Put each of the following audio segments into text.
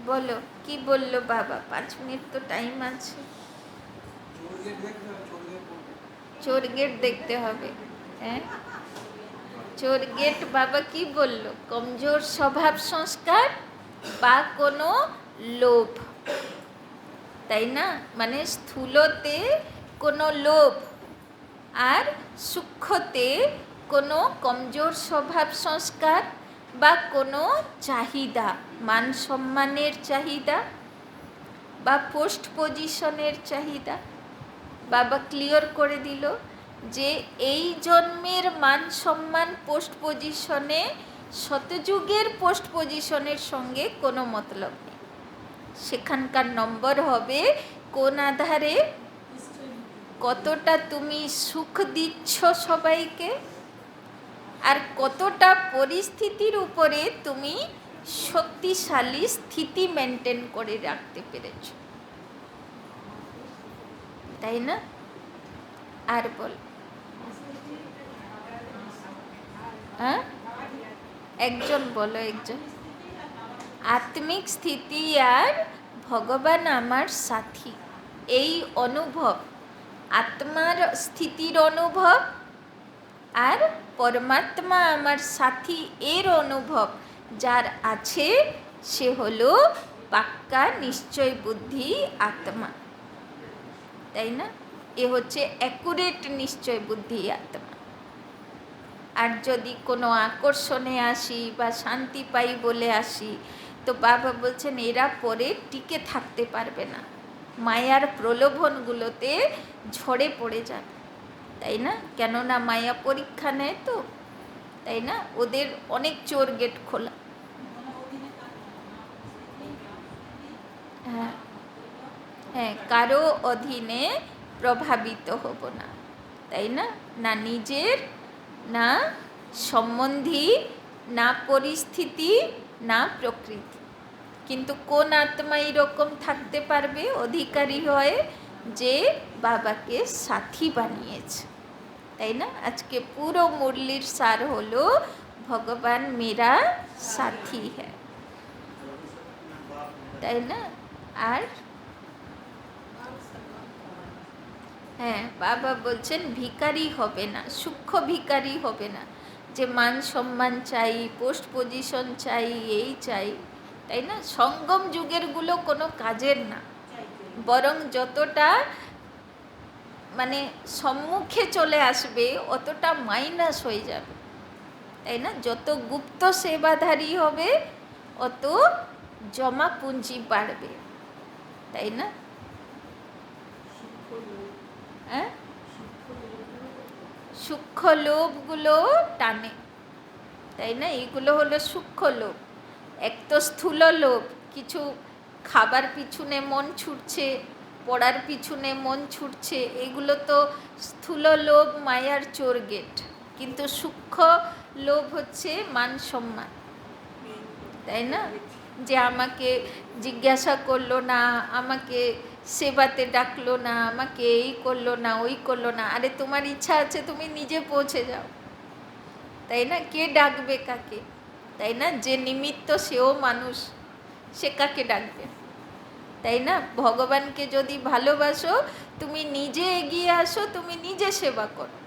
বলো কি বললো বাবা? 5 মিনিট তো টাইম আছে। চোর গেট দেখতে হবে। হ্যাঁ, চোর গেট বাবা কি বললো? কমজোর স্বভাব সংস্কার বা কোনো লোভ, তাই না? মানে স্থূলতে কোনো লোভ আর সূক্ষ্মতে কোনো কমজোর স্বভাব সংস্কার বা কোনো চাহিদা, মান সম্মানের চাহিদা বা পোস্ট পজিশনের চাহিদা। বাবা ক্লিয়ার করে দিল যে এই জন্মের মান সম্মান পোস্ট পজিশনে শতযুগের পোস্ট পজিশনের সঙ্গে কোনো মতলব নেই। সেখানকার নম্বর হবে কোন আধারে, কতটা তুমি সুখ দিচ্ছ সবাইকে, আর কতটা পরিস্থিতির উপরে তুমি শক্তিশালী স্থিতি মেনটেন করে রাখতে পেরেছ, তাই না? আর বল, হ্যাঁ একজন বলো, একজন। আত্মিক স্থিতি আর ভগবান আমার সাথী, এই অনুভব, আত্মার স্থিতির অনুভব আর পরমাত্মা আমার সাথী এর অনুভব যার আছে সে হলো পাক্কা নিশ্চয় বুদ্ধি আত্মা, তাই না? এ হচ্ছে অ্যাকুরেট নিশ্চয় বুদ্ধি আত্মা। আর যদি কোনো আকর্ষণে আসি বা শান্তি পাই বলে আসি, তো বাবা বলছেন এরা পরে টিকে থাকতে পারবে না, মায়ার প্রলোভনগুলোতে ঝরে পড়ে যাবে, তাই না? কেননা মায়া পরীক্ষা নেয় তো, তাই না? ওদের অনেক চোর গেট খোলা। হ্যাঁ হ্যাঁ, কারো অধীনে প্রভাবিত হব না, তাই না? না নিজের, না সম্বন্ধী, না পরিস্থিতি, না প্রকৃতি। কিন্তু কোন আত্মা এরকম থাকতে পারবে অধিকারী হয়ে? যে বাবাকে সাথী বানিয়েছে, তাই না? আজকে পুরো মুরলির সার হলো ভগবান মেরা সাথী হ্যাঁ, তাই না? আর হ্যাঁ, বাবা বলছেন ভিখারি হবে না, সূক্ষ্ম ভিখারি হবে না, যে মান সম্মান চাই, পোস্ট পজিশন চাই, এই চাই, তাই না? সঙ্গম যুগেরগুলো কোনো কাজের না, বরং যতটা মানে সম্মুখে চলে আসবে অতটা মাইনাস হয়ে যাবে, তাই না? যত গুপ্ত সেবাধারী হবে অত জমা পুঁজি বাড়বে, তাই না? হ্যাঁ, সূক্ষ্ম লোভগুলো টানে, তাই না? এইগুলো হলো সূক্ষ্ম লোভ। এক তো স্থূল লোভ, কিছু খাবার পিছনে মন ছুটছে, পড়ার পিছনে মন ছুটছে, এগুলো তো স্থূল লোভ, মায়ার চোর গেট। কিন্তু সূক্ষ্ম লোভ হচ্ছে মান সম্মান, তাই না? যে আমাকে জিজ্ঞাসা করলো না, আমাকে সেবাতে ডাকলো না, আমাকে এই করলো না, ওই করলো না। আরে তোমার ইচ্ছা আছে তুমি নিজে পৌঁছে যাও, তাই না? কে ডাকবে কাকে, তাই না? যে নিমিত্ত সেও মানুষ, সে কাকে ডাকবে, তাই না? ভগবানকে যদি ভালোবাসো তুমি নিজে এগিয়ে আসো, তুমি নিজে সেবা করো,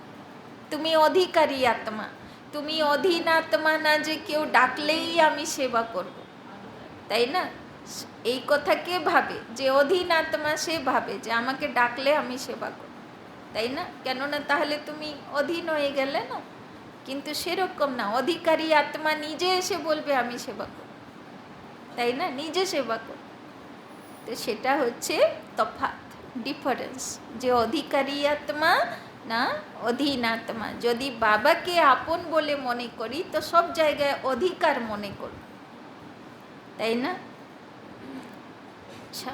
তুমি অধিকারী আত্মা, তুমি অধীন আত্মা না যে কেউ ডাকলেই আমি সেবা করব, তাই না? এই কথা কে ভাবে? যে অধীন আত্মা সে ভাবে যে আমাকে ডাকলে আমি সেবা করব, তাই না? কেননা তাহলে তুমি অধীন হয়ে গেলে না। কিন্তু সেরকম না, অধিকারী আত্মা নিজে এসে বলবে আমি সেবা করব, তাই না? নিজে সেবা করব। তো সেটা হচ্ছে তফাৎ, ডিফারেন্স, যে অধিকারী আত্মা না অধীন আত্মা। যদি বাবাকে আপন বলে মনে করি তো সব জায়গায় অধিকার মনে করি, তাই না? আচ্ছা,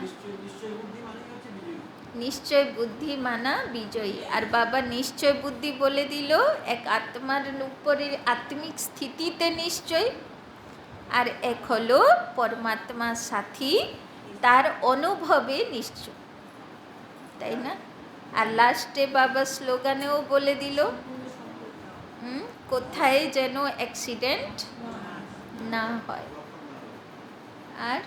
নিশ্চয় বুদ্ধি মানা বিজয়ী। আর বাবা নিশ্চয় বুদ্ধি বলে দিল এক আত্মার উপরে আত্মিক স্থিতিতে নিশ্চয়, আর এক হলো পরমাত্মার সাথী তার অনুভবে নিশ্চয়, তাই না? আর লাস্টে বাবা স্লোগানেও বলে দিল কোথায় যেন অ্যাক্সিডেন্ট না হয়। আর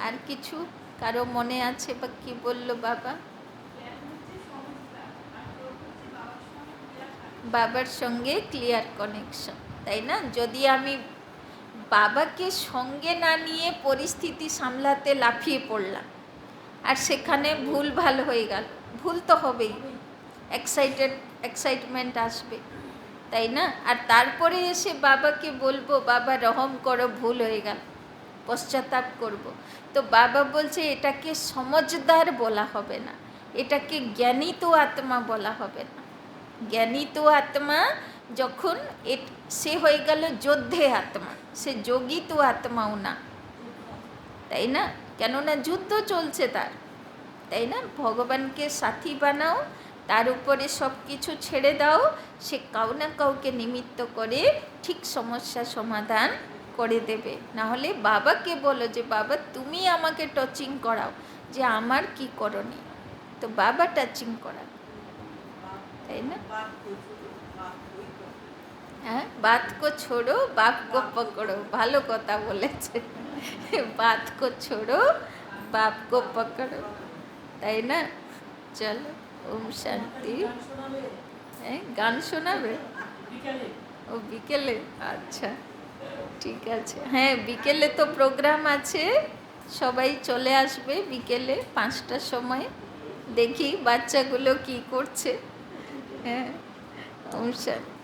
আর কিছু কারো মনে আছে বা কি বললো বাবা? বাবার সঙ্গে ক্লিয়ার কানেকশন, তাই না? যদি আমি বাবাকে সঙ্গে না নিয়ে পরিস্থিতি সামলাতে লাফিয়ে পড়লাম আর সেখানে ভুল ভাল হয়ে গেল, ভুল তো হবেই, এক্সাইটমেন্ট আসবে, তাই না? আর তারপরে এসে বাবাকে বলবো বাবা রহম করো, ভুল হয়ে গেল, পশ্চাতাপ করব। তো বাবা বলছে এটাকে সমঝদার বলা হবে না, এটাকে জ্ঞানিত আত্মা বলা হবে না। জ্ঞানিত আত্মা যখন সে হয়ে গেল যোদ্ধে আত্মা, সে যোগিত আত্মাও না, তাই না? কেননা যুদ্ধ চলছে তার, তাই না? ভগবানকে সাথী বানাও, তার উপরে সব কিছু ছেড়ে দাও, সে কাউ না কাউকে নিমিত্ত করে ঠিক সমস্যা সমাধান করে দেবে। না হলে বাবাকে বলো যে বাবা তুমি আমাকে টাচিং করাও যে আমার কি করণীয়, তো বাবা টাচিং করা, তাই না? হ্যাঁ, বাত কো ছোড়ো বাপ কো পকড়ো, ভালো কথা বলেছে, বাত কো ছোড়ো বাপ কো পকড়ো, তাই না? চলো, ওম শান্তি। হ্যাঁ, গান শোনাবে? ও বিকেলে, আচ্ছা ঠিক আছে। হ্যাঁ, বিকেলে তো প্রোগ্রাম আছে, সবাই চলে আসবে বিকেলে 5টার সময়, দেখি বাচ্চাগুলো কি করছে। হ্যাঁ, ওম শান্তি।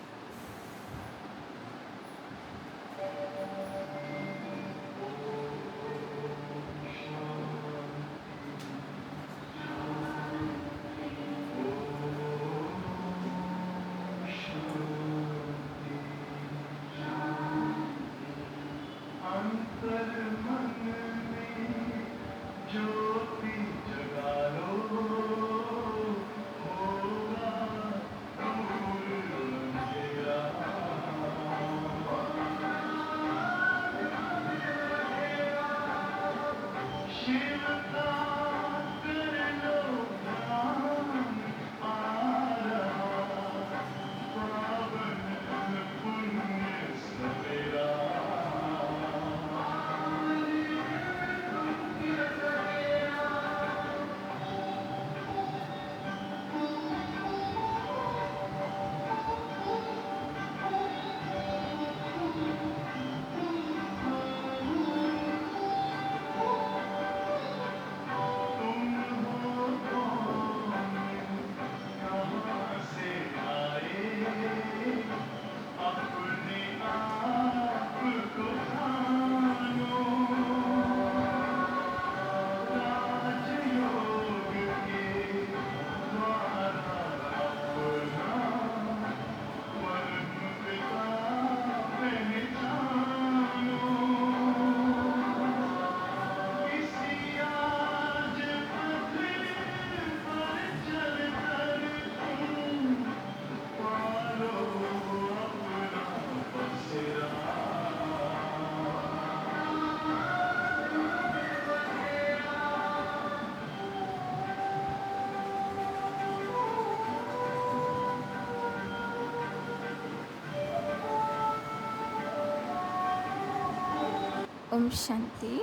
ओम शांति।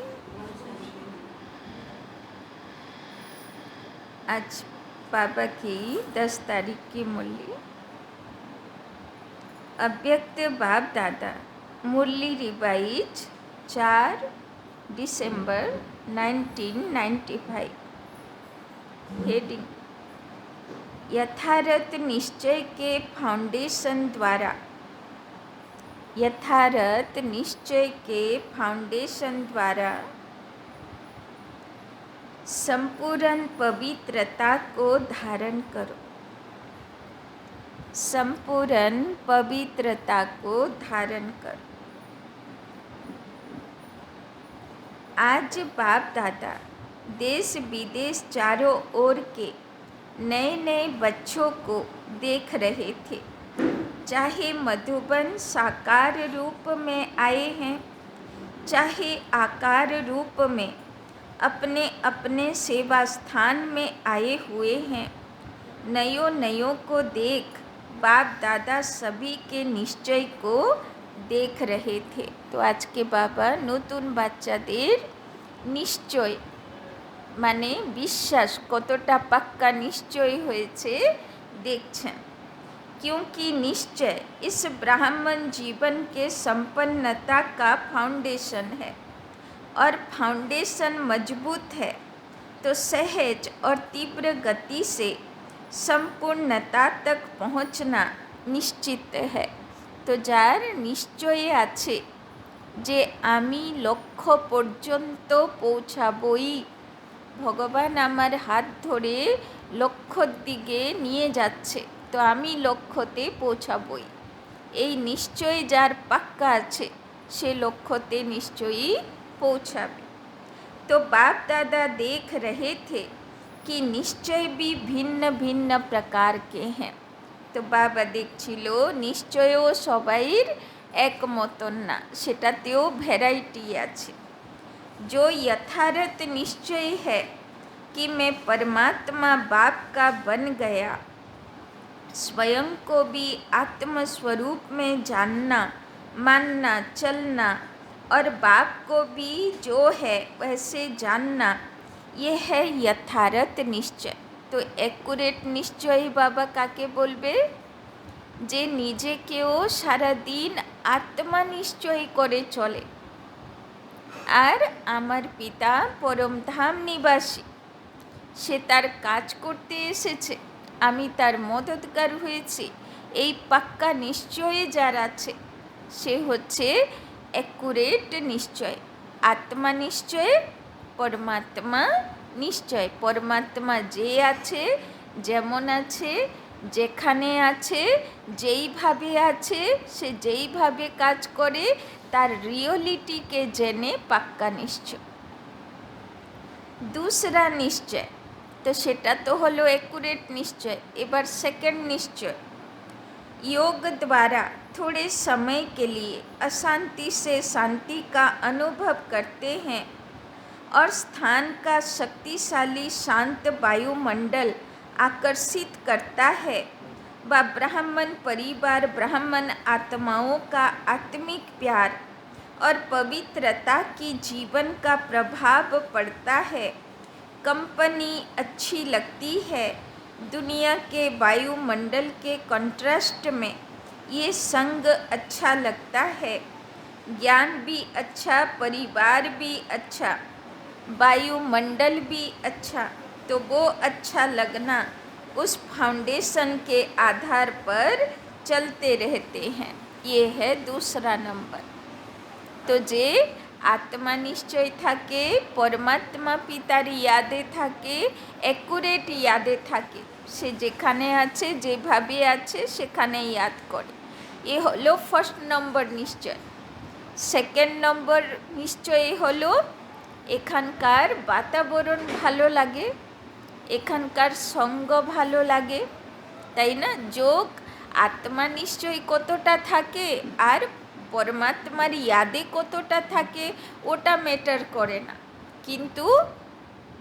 आज बाबा की 10 तारीख की मुरली, अव्यक्त बाप दादा, मुरली रिवाइज 4 दिसंबर 1995। हेडिंग, यथार्थ निश्चय के फाउंडेशन द्वारा, यथार्थ निश्चय के फाउंडेशन द्वारा संपूर्ण पवित्रता को धारण करो, संपूर्ण पवित्रता को धारण करो। आज बाप दादा देश विदेश चारों ओर के नए नए बच्चों को देख रहे थे, चाहे मधुबन साकार रूप में आए हैं, चाहे आकार रूप में अपने अपने सेवा स्थान में आए हुए हैं। नयों नयों को देख बाप दादा सभी के निश्चय को देख रहे थे। तो आज के बाबा नतून बाच्चादेर নিশ্চয় মানে বিশ্বাস কতটা পাক্কা নিশ্চয় হয়েছে দেখছেন। क्योंकि निश्चय इस ब्राह्मण जीवन के संपन्नता का फाउंडेशन है और फाउंडेशन मजबूत है तो सहज और तीव्र गति से संपूर्णता तक पहुंचना निश्चित है। तो जार निश्चय আছে যে আমি লক্ষ্য পর্যন্ত পৌঁছাবই, ভগবান আমার হাত ধরে লক্ষ্যর দিকে নিয়ে যাচ্ছে, তো আমি লক্ষ্যতে পৌঁছাবই। এই নিশ্চয় যার পাক্কা আছে সে লক্ষ্যতে নিশ্চয়ই পৌঁছাবে। तो बाप दादा देख रहे थे कि निश्चय भी भिन्न भिन्न प्रकार के हैं। तो बाबा দেখছিল নিশ্চয়ও সবাইর এক মতন না, সেটাতেও ভ্যারাইটি আছে। जो यथार्थ निश्चय है कि मैं परमात्मा बाप का बन गया, स्वयं को भी आत्म स्वरूप में जानना, मानना, चलना और बाप को भी जो है वैसे जानना, ये है यथार्थ निश्चय। तो एक्यूरेट निश्चय बाबा काके बोलबे? যে নিজেকেও সারাদিন আত্মা নিশ্চয় করে চলে আর আমার পিতা পরমধাম নিবাসী, সে তার কাজ করতে এসেছে, আমি তার মদতগার হয়েছি, এই পাক্কা নিশ্চয়ে যার আছে সে হচ্ছে অ্যাকুরেট নিশ্চয়। আত্মা নিশ্চয়, পরমাত্মা নিশ্চয়। পরমাত্মা যে আছে, যেমন আছে, যেখানে আছে, যেইভাবে আছে, সে যেইভাবে কাজ করে তার রিয়েলিটিকে জেনে পাক্কা নিশ্চয়। दूसरा निश्चय, तो সেটা তো হলো एक्यूरेट निश्चय। এবার सेकंड निश्चय, योग द्वारा थोड़े समय के लिए अशांति से शांति का अनुभव करते हैं और स्थान का शक्तिशाली शांत वायुमंडल आकर्षित करता है व ब्राह्मण परिवार ब्राह्मण आत्माओं का आत्मिक प्यार और पवित्रता की जीवन का प्रभाव पड़ता है। कंपनी अच्छी लगती है, दुनिया के वायुमंडल के कंट्रास्ट में ये संग अच्छा लगता है। ज्ञान भी अच्छा, परिवार भी अच्छा, वायुमंडल भी अच्छा, तो वो अच्छा लगना उस फाउंडेशन के आधार पर चलते रहते हैं। ये है दूसरा नंबर। तो जे आत्मा निश्चय থাকে, পরমাত্মা পিতার ইয়াদে থাকে, অ্যাকুরেট ইয়াদে থাকে, সে যেখানে আছে যেভাবে আছে সেখানে ইয়াদ করে। এ হলো ফার্স্ট নম্বর নিশ্চয়। সেকেন্ড নম্বর নিশ্চয় হলো এখানকার বাতাবরণ ভালো লাগে, এখানকার সঙ্গ ভালো লাগে, তাই না? যোগ আত্মা নিশ্চয় কতটা থাকে আর পরমাত্মার ইয়াদে কতটা থাকে ওটা ম্যাটার করে না, কিন্তু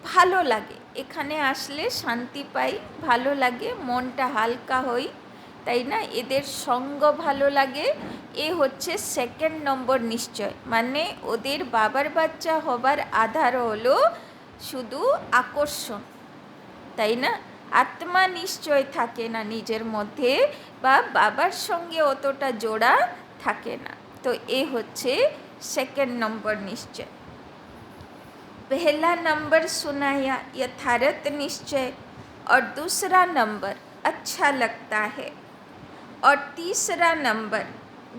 ভালো লাগে, এখানে আসলে শান্তি পাই, ভালো লাগে, মনটা হালকা হই, তাই না? এদের সঙ্গ ভালো লাগে। এ হচ্ছে সেকেন্ড নম্বর নিশ্চয়। মানে ওদের বাবার বাচ্চা হবার আধার হলো শুধু আকর্ষণ, তাই না? আত্মা নিশ্চয় থাকে না নিজের মধ্যে, বা বাবার সঙ্গে অতটা জোড়া থাকে না। तो ये होच्छे सेकेंड नंबर निश्चय। पहला नंबर सुनाया यथार्थ निश्चय और दूसरा नंबर अच्छा लगता है और तीसरा नंबर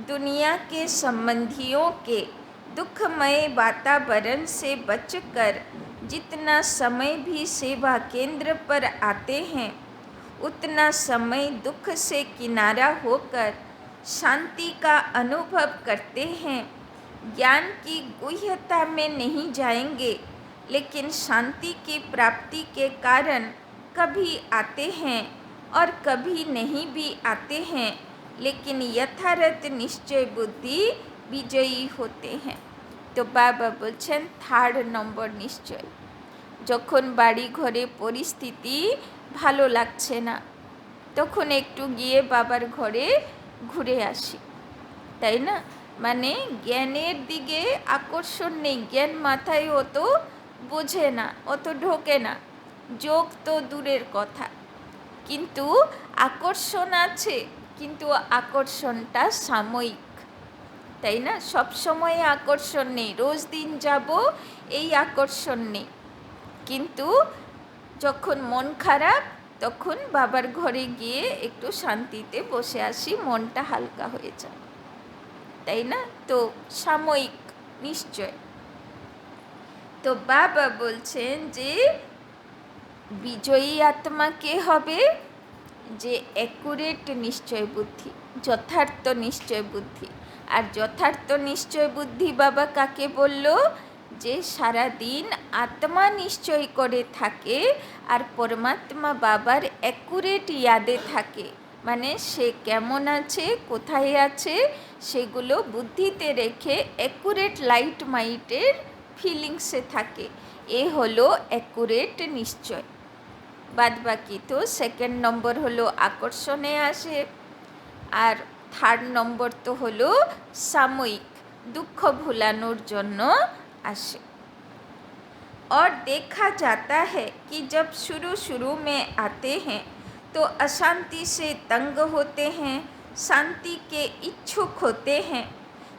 दुनिया के संबंधियों के दुखमय वातावरण से बचकर जितना समय भी सेवा केंद्र पर आते हैं उतना समय दुख से किनारा होकर शांति का अनुभव करते हैं। ज्ञान की गुह्यता में नहीं जाएंगे, लेकिन शांति की प्राप्ति के कारण कभी आते हैं और कभी नहीं भी आते हैं, लेकिन यथार्थ निश्चय बुद्धि विजयी होते हैं। तो बाबा बोलছেন থার্ড নম্বর নিশ্চয়। যখন বাড়ি ঘরে পরিস্থিতি ভালো লাগছে না তখন একটু গিয়ে বাবার ঘরে ঘুরে আসি, তাই না? মানে জ্ঞানের দিকে আকর্ষণ নেই, জ্ঞান মাথায় অত বোঝে না, অত ঢোকে না, যোগ তো দূরের কথা। কিন্তু আকর্ষণ আছে, কিন্তু আকর্ষণটা সাময়িক, তাই না? সব সময় আকর্ষণ নেই, রোজ দিন যাব এই আকর্ষণ নেই। কিন্তু যখন মন খারাপ তখন বাবার ঘরে গিয়ে একটু শান্তিতে বসে আসি, মনটা হালকা হয়ে যায়, তাই না? তো সাময়িক নিশ্চয়। তো বাবা বলছেন যে বিজয়ী আত্মা কে হবে? যে অ্যাকুরেট নিশ্চয় বুদ্ধি, যথার্থ নিশ্চয় বুদ্ধি। আর যথার্থ নিশ্চয় বুদ্ধি বাবা কাকে বলল? যে সারাদিন আত্মা নিশ্চয় করে থাকে আর পরমাত্মা বাবার অ্যাকুরেট ইয়াদে থাকে। মানে সে কেমন আছে, কোথায় আছে, সেগুলো বুদ্ধিতে রেখে অ্যাকুরেট লাইট মাইটের ফিলিংসে থাকে। এ হলো অ্যাকুরেট নিশ্চয়। বাদ বাকি তো সেকেন্ড নম্বর হলো আকর্ষণে আসে, আর থার্ড নম্বর তো হলো সাময়িক, দুঃখ ভুলানোর জন্য আসে। और देखा जाता है कि जब शुरू शुरू में आते हैं तो अशांति से तंग होते हैं, शांति के इच्छुक होते हैं।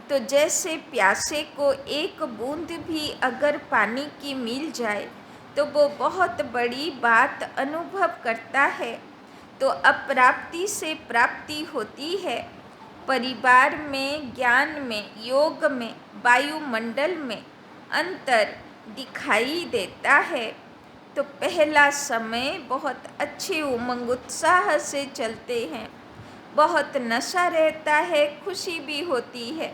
तो जैसे प्यासे को एक बूंद भी अगर पानी की मिल जाए तो वो बहुत बड़ी बात अनुभव करता है। तो अप्राप्ति से प्राप्ति होती है। परिवार में, ज्ञान में, योग में, वायुमंडल में अंतर दिखाई देता है। तो पहला समय बहुत अच्छे उमंग उत्साह से चलते हैं, बहुत नशा रहता है, खुशी भी होती है।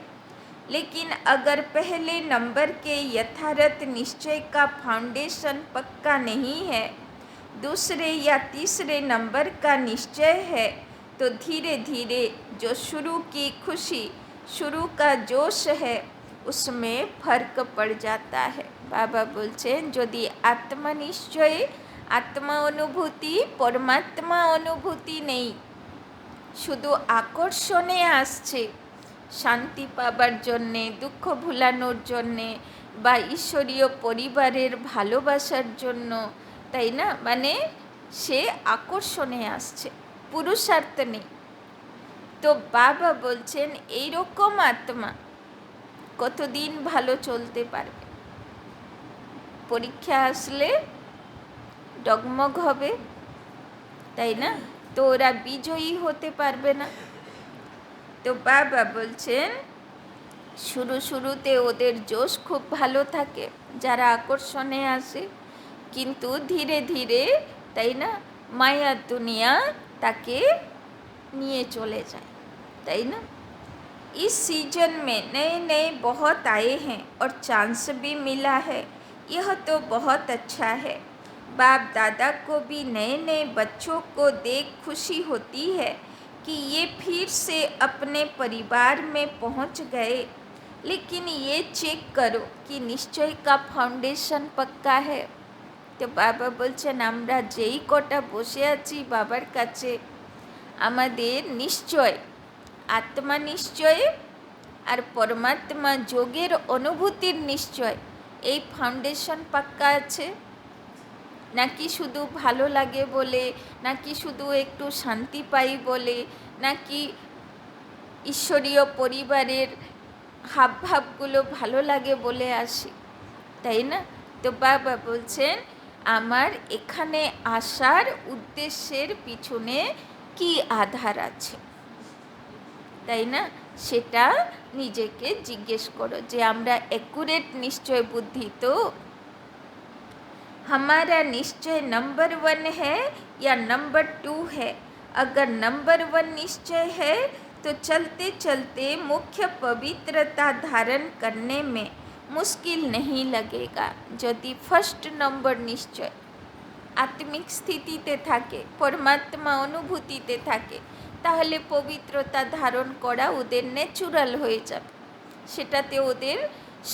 लेकिन अगर पहले नंबर के यथार्थ निश्चय का फाउंडेशन पक्का नहीं है, दूसरे या तीसरे नंबर का निश्चय है, तो धीरे धीरे जो शुरू की खुशी, शुरू का जोश है, उसमें फर्क पड़ जाता है। बाबा बोलছেন যদি আত্মা নিশ্চয়, আত্মা অনুভূতি, পরমাত্মা অনুভূতি নেই, শুধু আকর্ষণে আসছে শান্তি পাবার জন্যে, দুঃখ ভুলানোর জন্যে, বা ঈশ্বরীয় পরিবারের ভালোবাসার জন্য, তাই না? মানে সে আকর্ষণে আসছে, পুরুষার্থ নেই। তো বাবা বলছেন এইরকম আত্মা কতদিন ভালো চলতে পারবে? পরীক্ষা আসলে ডগমগ হবে, তাই না? তো ওরা বিজয়ী হতে পারবে না। তো বাবা বলছেন শুরুতে ওদের জোশ খুব ভালো থাকে যারা আকর্ষণে আসে, কিন্তু ধীরে ধীরে, তাই না, মায়ার দুনিয়া তাকে নিয়ে চলে যায়, তাই না? इस सीजन में नए नए बहुत आए हैं और चांस भी मिला है, यह तो बहुत अच्छा है। बाप दादा को भी नए नए बच्चों को देख खुशी होती है कि ये फिर से अपने परिवार में पहुंच गए। लेकिन ये चेक करो कि निश्चय का फाउंडेशन पक्का है। तो बाबा बोलছেন আমরা যেই কটা বসে আছি বাবার কাছে, আমাদের নিশ্চয়, আত্মা নিশ্চয় আর পরমাত্মা যোগের অনুভূতির নিশ্চয়, এই ফাউন্ডেশন পাক্কা আছে নাকি শুধু ভালো লাগে বলে, নাকি শুধু একটু শান্তি পাই বলে, নাকি ঈশ্বরীয় পরিবারের হাবভাবগুলো ভালো লাগে বলে আসি, তাই না? তো বাবা বলছেন আমার এখানে আসার উদ্দেশ্যের পিছনে কি আধার আছে, তাই না? সেটা নিজেকে জিজ্ঞেস করো যে আমরা অ্যাকুরেট নিশ্চয় বুদ্ধি তো? हमारा निश्चय नंबर 1 है या नंबर 2 है? अगर नंबर 1 निश्चय है तो चलते चलते मुख्य पवित्रता धारण करने में मुश्किल नहीं लगेगा। यदि फर्स्ट नंबर निश्चय आत्मिक स्थितिते থাকে, পরমাত্মা অনুভূতিতে থাকে, তাহলে পবিত্রতা ধারণ করা ওদের ন্যাচুরাল হয়ে যাবে। সেটাতে ওদের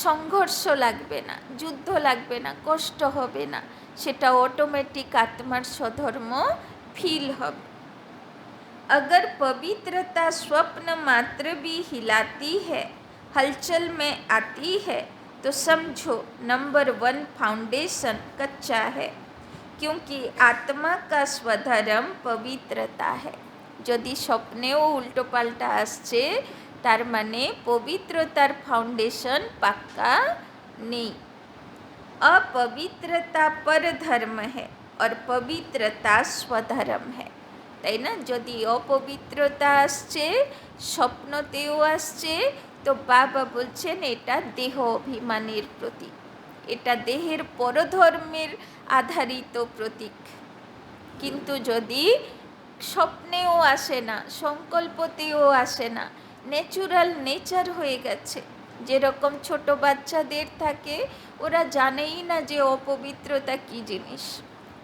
সংঘর্ষ লাগবে না, যুদ্ধ লাগবে না, কষ্ট হবে না, সেটা অটোমেটিক আত্মার স্বধর্ম ফিল হবে। अगर पवित्रता स्वप्न मात्र भी हिलाती है, हलचल में आती है तो समझो नंबर 1 फाउंडेशन कच्चा है, क्योंकि आत्मा का स्वधर्म पवित्रता है। যদি স্বপ্নেও উল্টো পাল্টা আসছে তার মানে পবিত্রতার ফাউন্ডেশন পাক্কা নেই। अपवित्रता पर धर्म है और पवित्रता स्वधर्म है, তাই না? যদি অপবিত্রতা আসছে, স্বপ্নতেও আসছে, তো বাবা বলছেন এটা দেহ অভিমানের প্রতীক, এটা দেহের পরধর্মের আধারিত প্রতীক। কিন্তু যদি স্বপ্নেও আসে না, সংকল্পতেও আসে না, ন্যাচুরাল নেচার হয়ে গেছে, যেরকম ছোট বাচ্চাদের থাকে, ওরা জানেই না যে অপবিত্রতা কী জিনিস,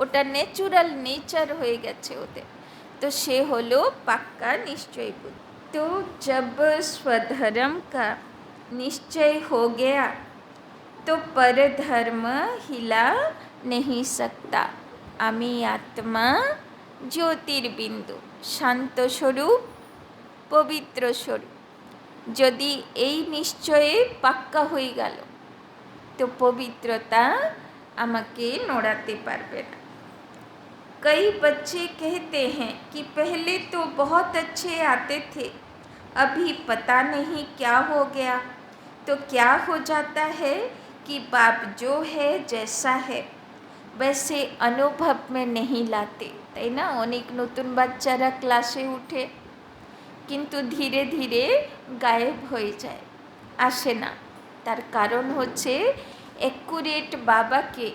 ওটা ন্যাচুরাল নেচার হয়ে গেছে ওদের, तो से हलो पक्का निश्चय बुद्धि। तो जब स्वधर्म का निश्चय हो गया तो परधर्म हिला नहीं सकता। आमी आत्मा ज्योतिर्बिंदु शांत स्वरूप पवित्र स्वरूप, यदि এই নিশ্চয়ে পাক্কা হয়ে গেল তো পবিত্রতা আমাকে নড়াতে পারবে না। कई बच्चे कहते हैं कि पहले तो बहुत अच्छे आते थे, अभी पता नहीं क्या हो गया। तो क्या हो जाता है कि बाप जो है जैसा है वैसे अनुभव में नहीं लाते, তাই না? অনেক নতুন বাচ্চারা ক্লাসে উঠে কিন্তু ধীরে ধীরে গায়েব হয়ে যায়, আসে না। তার কারণ হচ্ছে অ্যাকুরেট বাবাকে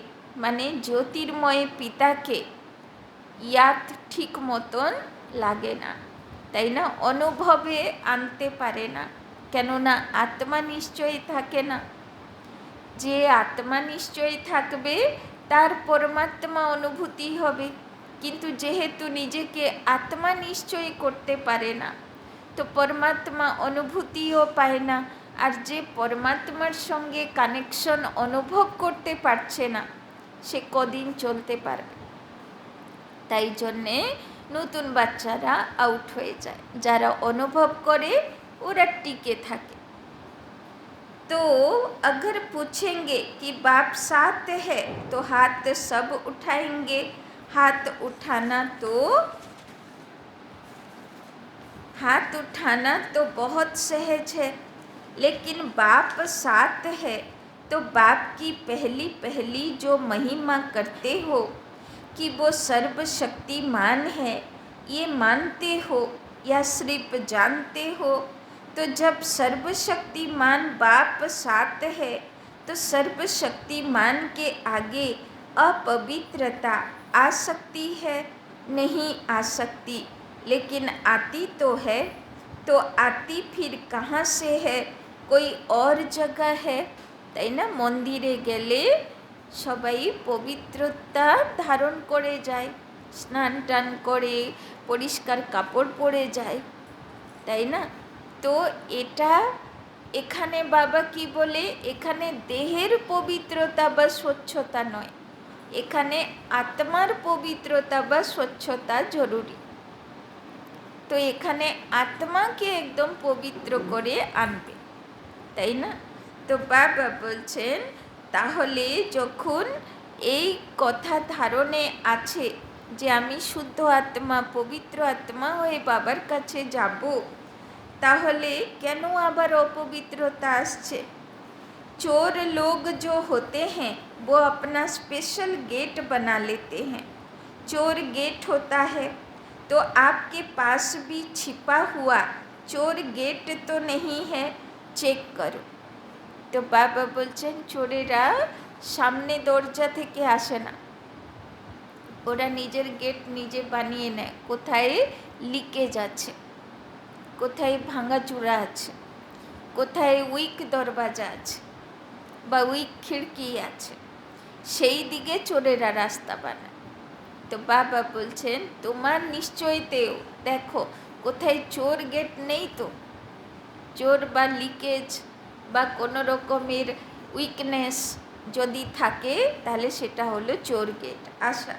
মানে জ্যোতির্ময় পিতাকে ইয়াদ ঠিক মতন লাগে না, তাই না? অনুভবে আনতে পারে না, কেননা আত্মা নিশ্চয়ই থাকে না। যে আত্মা নিশ্চয়ই থাকবে তার পরমাত্মা অনুভূতি হবে, কিন্তু যেহেতু নিজেকে আত্মা নিশ্চয়ই করতে পারে না তো পরমাত্মা অনুভূতিও পায় না, আর যে পরমাত্মার সঙ্গে কানেকশন অনুভব করতে পারছে না সে কদিন চলতে পারবে? তাই জন্যে নতুন বাচ্চারা আউট হয়ে যায়, যারা অনুভব করে ওরা টিকে থাকে। तो अगर पूछेंगे कि बाप साथ है तो हाथ सब उठाएंगे, हाथ उठाना तो बहुत सहज है, लेकिन बाप साथ है तो बाप की पहली पहली जो महिमा करते हो कि वो सर्वशक्तिमान है, ये मानते हो या सिर्फ जानते हो? तो जब सर्वशक्तिमान बाप साथ है तो सर्वशक्तिमान के आगे अपवित्रता आ सकती है? नहीं आ सकती, लेकिन आती तो है। तो आती फिर कहाँ से है? कोई और जगह है, তাই না? মন্দিরে গেলে সবাই পবিত্রতা ধারণ করে যায়, স্নান টান করে পরিষ্কার কাপড় পরে যায়, তাই না? তো এটা এখানে বাবা কি বলে, এখানে দেহের পবিত্রতা বা স্বচ্ছতা নয়, এখানে আত্মার পবিত্রতা বা স্বচ্ছতা জরুরি। তো এখানে আত্মাকে একদম পবিত্র করে আনবে, তাই না? তো বাবা বলছেন তাহলে যখন এই কথা ধারণে আছে যে আমি শুদ্ধ আত্মা পবিত্র আত্মা হয়ে বাবার কাছে যাব, তাহলে কেন আবার অপবিত্রতা আসছে? चोर लोग जो होते हैं वो अपना स्पेशल गेट बना लेते हैं। चोर गेट होता है तो आपके पास भी छिपा हुआ चोर गेट तो नहीं है, चेक करो। तो बाबा বলছেন চোরেরা সামনে দরজা থেকে আসে না, ওরা নিজের গেট নিজে বানিয়ে নেয়। কোথায় লিকেজ আছে, কোথায় ভাঙাচূড়া আছে, কোথায় উইক দরজা আছে বা উইক খিড়কি আছে, সেই দিকে চোরেরা রাস্তা বানায়। তো বাবা বলছেন তোমার নিশ্চয়তেও দেখো কোথায় চোর গেট নেই, তো চোর বা লিকেজ বা কোনো রকমের উইকনেস যদি থাকে তাহলে সেটা হলো চোর গেট আসা।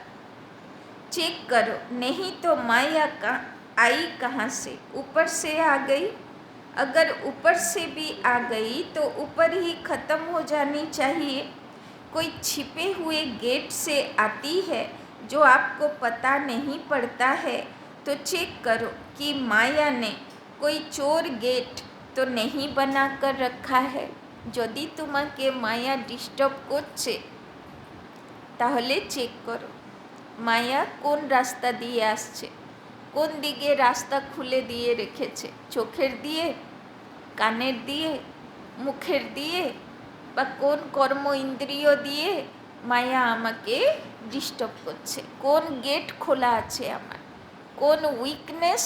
चेक करो, नहीं तो माया का आई कहाँ से, ऊपर से आ गई। अगर ऊपर से भी आ गई तो ऊपर ही ख़त्म हो जानी चाहिए। कोई छिपे हुए गेट से आती है जो आपको पता नहीं पड़ता है, तो चेक करो कि माया ने कोई चोर गेट तो नहीं बना कर रखा है। যদি তোমাকে মায়া ডিস্টার্ব করছে তাহলে চেক করো মায়া কোন রাস্তা দিয়ে আসছে, কোন দিকে রাস্তা খুলে দিয়ে রেখেছে, চোখের দিয়ে, কানের দিয়ে, মুখের দিয়ে, বা কোন কর্ম ইন্দ্রিয় দিয়ে মায়া আমাকে ডিস্টার্ব করছে, কোন গেট খোলা আছে আমার, কোন উইকনেস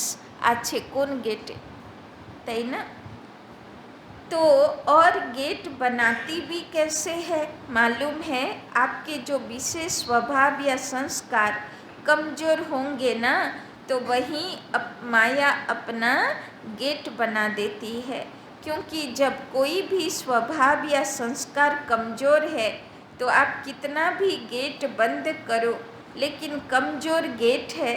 আছে কোন গেটে, তাই না? तो और गेट बनाती भी कैसे है मालूम है? आपके जो विशेष स्वभाव या संस्कार कमज़ोर होंगे ना, तो वहीं माया अपना गेट बना देती है। क्योंकि जब कोई भी स्वभाव या संस्कार कमज़ोर है तो आप कितना भी गेट बंद करो, लेकिन कमज़ोर गेट है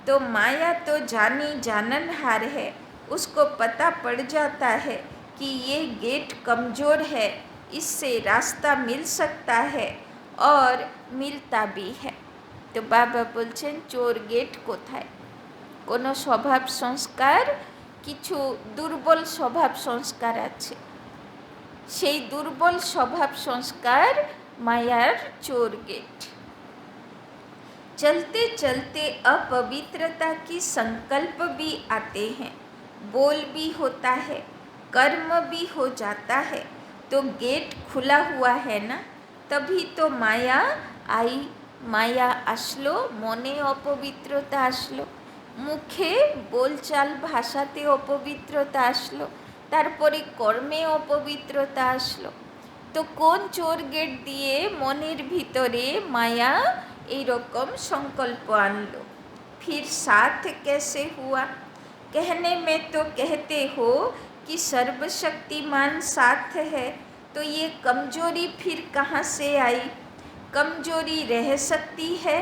तो माया तो जानी जाननहार है, उसको पता पड़ जाता है कि ये गेट कमज़ोर है, इससे रास्ता मिल सकता है और मिलता भी है। तो बाबा बोलছেন चोर गेट कोथाय? কোনো স্বভাব সংস্কার, কিছু দুর্বল স্বভাব সংস্কার আছে, সেই দুর্বল স্বভাব সংস্কার মায়ার চোর गेट। चलते चलते अपवित्रता की संकल्प भी आते हैं, बोल भी होता है, कर्म भी हो जाता है, तो गेट खुला हुआ है ना, तभी तो माया आई। माया आसलो, मने अपवित्रता आसलो, मुखे बोलचाल भाषाते अपवित्रता आसलो, तारपरे कर्मे अपवित्रता आसलो। तो कौन चोर गेट दिए मनेर भीतरे माया এই রকম संकल्प आनलो? फिर साथ कैसे हुआ? कहने में तो कहते हो कि सर्वशक्तिमान साथ है, तो ये कमजोरी फिर कहाँ से आई? कमजोरी रह सकती है?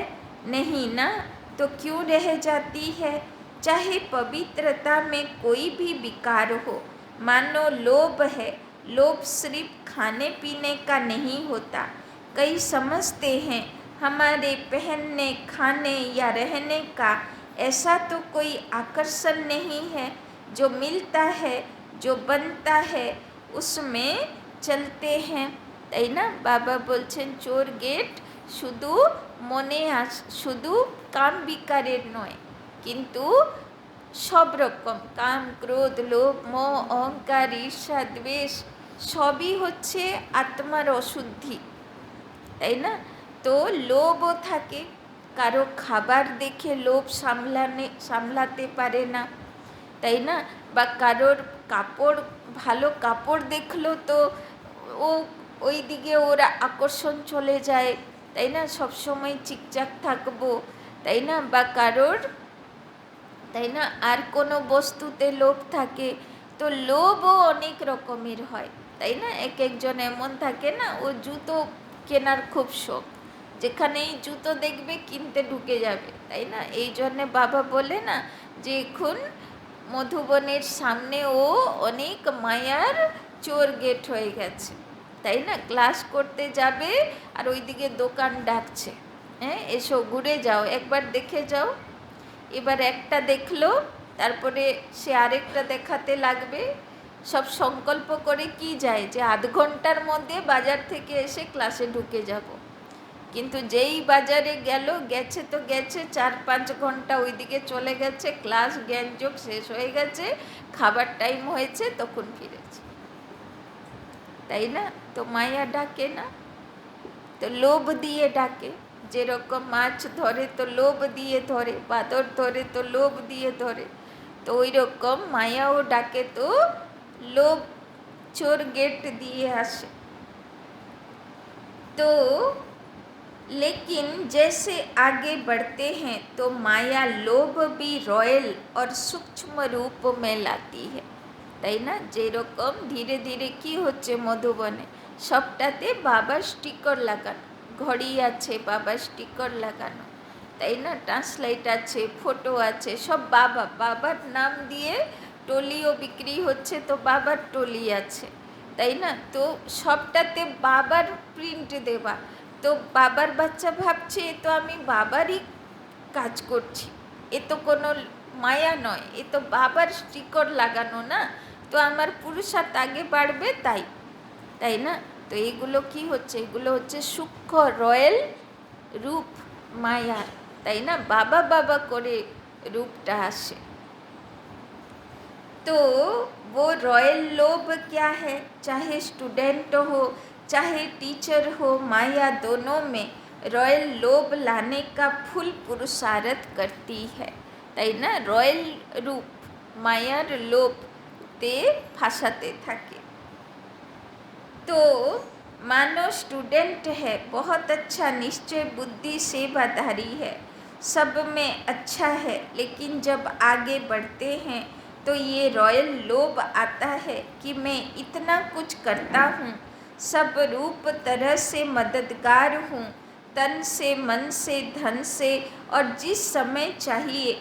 नहीं ना, तो क्यों रह जाती है? चाहे पवित्रता में कोई भी विकार हो, मानो लोभ है, लोभ सिर्फ खाने पीने का नहीं होता। कई समझते हैं हमारे पहनने, खाने या रहने का ऐसा तो कोई आकर्षण नहीं है, जो मिलता है, जो बनता है, उसमें चलते हैं, তাই না? বাবা বলছেন চোর গেট শুধু মনে শুধু কাম বিকারের নয়, কিন্তু সব রকম কাম, ক্রোধ, লোভ, মোহ, অহংকার, ঈর্ষা, দ্বেষ সবই হচ্ছে আত্মার অশুদ্ধি, তাই না? তো লোভও থাকে, কারো খাবার দেখে লোভ সামলাতে পারে না, তাই না? বা কারোর কাপড়, ভালো কাপড় দেখলো তো ও ওই দিকে ওরা আকর্ষণ চলে যায়, তাই না? সবসময় চিকচাক থাকবো, তাই না? বা কারোর, তাই না, আর কোনো বস্তুতে লোভ থাকে। তো লোভও অনেক রকমের হয়, তাই না? এক একজন এমন থাকে না, ও জুতো কেনার খুব শখ, যেখানেই জুতো দেখবে কিনতে ঢুকে যাবে, তাই না? এই জন্যে বাবা বলে না যে এখন মধুবনের সামনে ও অনেক মায়ার চোর গেট হয়ে গেছে, তাই না? ক্লাস করতে যাবে আর ওইদিকে দোকান ডাকছে, হ্যাঁ এসো ঘুরে যাও, একবার দেখে যাও। এবার একটা দেখলো, তারপরে সে আরেকটা দেখাতে লাগবে। সব সংকল্প করে কি যায় যে আধ ঘন্টার মধ্যে বাজার থেকে এসে ক্লাসে ঢুকে যাব, কিন্তু যেই বাজারে গেছে তো গেছে, 4-5 ঘন্টা ওইদিকে চলে গেছে, ক্লাস জ্ঞানযোগ শেষ হয়ে গেছে, খাবার টাইম হয়েছে, তখন ফিরেছে, তাই না? তো মায়া ডাকে না, তো লোভ দিয়ে ডাকে। যেরকম মাছ ধরে তো লোভ দিয়ে ধরে, বাদর ধরে তো লোভ দিয়ে ধরে, তো ওই রকম মায়াও ডাকে তো लोभ चोर गेट दिए आसे। तो लेकिन जैसे आगे बढ़ते हैं तो माया लोभ भी रॉयल और सूक्ष्म रूप में लाती है, তাই না? যেরকম ধীরে ধীরে কি হচ্ছে মধুবনে সবটাতে বাবার স্টিকার লাগানো, ঘড়ি আছে বাবার স্টিকার লাগানো, তাই না? ট্রান্সলাইট আছে, ফটো আছে, সব বাবার নাম দিয়ে টলিও বিক্রি হচ্ছে, তো বাবার টলি আছে, তাই না? তো সবটাতে বাবার প্রিন্ট দেওয়া, তো বাবার বাচ্চা ভাবছে এ তো আমি বাবারই কাজ করছি, এ তো কোনো মায়া নয়, এ তো বাবার স্টিকার লাগানো না, তো আমার পুরুষার্থ আগে বাড়বে, তাই তাই না? তো এগুলো কি হচ্ছে? এগুলো হচ্ছে সূক্ষ্ম রয়্যাল रूप माया, তাই না? বাবা বাবা করে रूपটা আসে। तो वो रॉयल लोभ क्या है? चाहे स्टूडेंट हो चाहे टीचर हो, माया दोनों में रॉयल लोभ लाने का फुल पुरुषार्थ करती है, তাই না? রয়্যাল রূপ মায়ার লোভ তে ফাঁসাতে থাকে। तो मानो स्टूडेंट है, बहुत अच्छा, निश्चय बुद्धि सेवाधारी है, सब में अच्छा है, लेकिन जब आगे बढ़ते हैं तो ये रॉयल लोभ आता है कि मैं इतना कुछ करता हूँ, सब रूप तरह से मददगार हूँ, तन से मन से धन से, और जिस समय चाहिए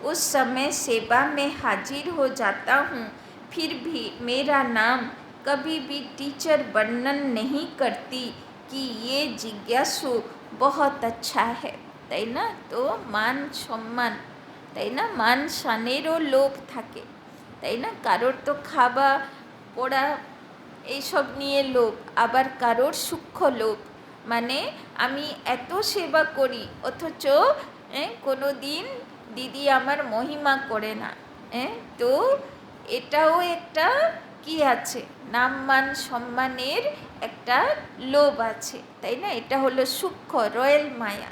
उस समय सेवा में हाजिर हो जाता हूँ, फिर भी मेरा नाम कभी भी टीचर वर्णन नहीं करती कि ये जिज्ञासु बहुत अच्छा है, তাই না? তো মান সম্মান, তাই না, মান শানেরও লোভ থাকে, তাই না? কারোর তো খাওয়া পড়া এইসব নিয়ে লোভ, আবার কারোর সূক্ষ্ম লোভ, মানে আমি এত সেবা করি অথচ কোনো দিন দিদি আমার মহিমা করে না, তো এটাও একটা কি আছে, নাম মান সম্মানের একটা লোভ আছে, তাই না? এটা হলো সূক্ষ্ম রয়্যাল মায়া।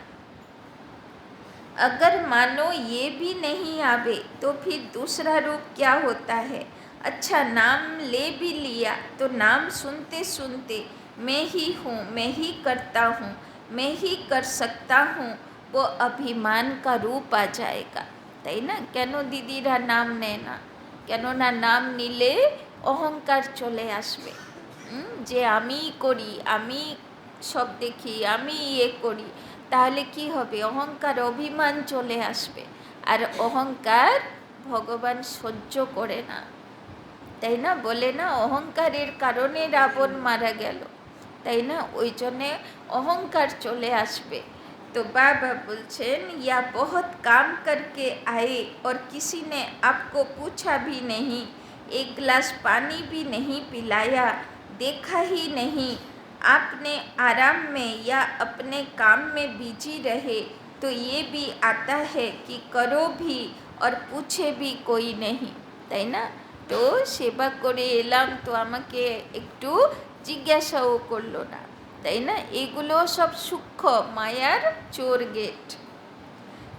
अगर मानो ये भी नहीं आवे तो फिर दूसरा रूप क्या होता है? अच्छा, नाम ले भी लिया तो नाम सुनते सुनते मैं ही हूँ, मैं ही करता हूँ, मैं ही कर सकता हूँ, वो अभिमान का रूप आ जाएगा, তাই না? কেন দিদিরা নাম নেয় না? কেননা নাম নিলে অহংকার চলে আসবে, যে আমি করি, আমি সব দেখি, আমি ইয়ে করি, তাহলে কি হবে? অহংকার অভিমান চলে আসবে, আর অহংকার ভগবান সহ্য করে না, তাই না? বলে না অহংকারের কারণে রাবণ মারা গেল, তাই না? ওই জন্যে অহংকার চলে আসবে। तो बाबा बोलছেন, या बहुत काम करके आए और किसी ने आपको पूछा भी नहीं, एक गिलास पानी भी नहीं पिलाया, देखा ही नहीं, आपने आराम में या अपने काम में बिजी रहे, तो ये भी आता है कि करो भी और पूछे भी कोई नहीं, তাই না? তো সেবা করে এলাম, তো আমাকে একটু জিজ্ঞাসাও করলো না, তাই না? এগুলো সব সূক্ষ্ম মায়ার চোর গেট।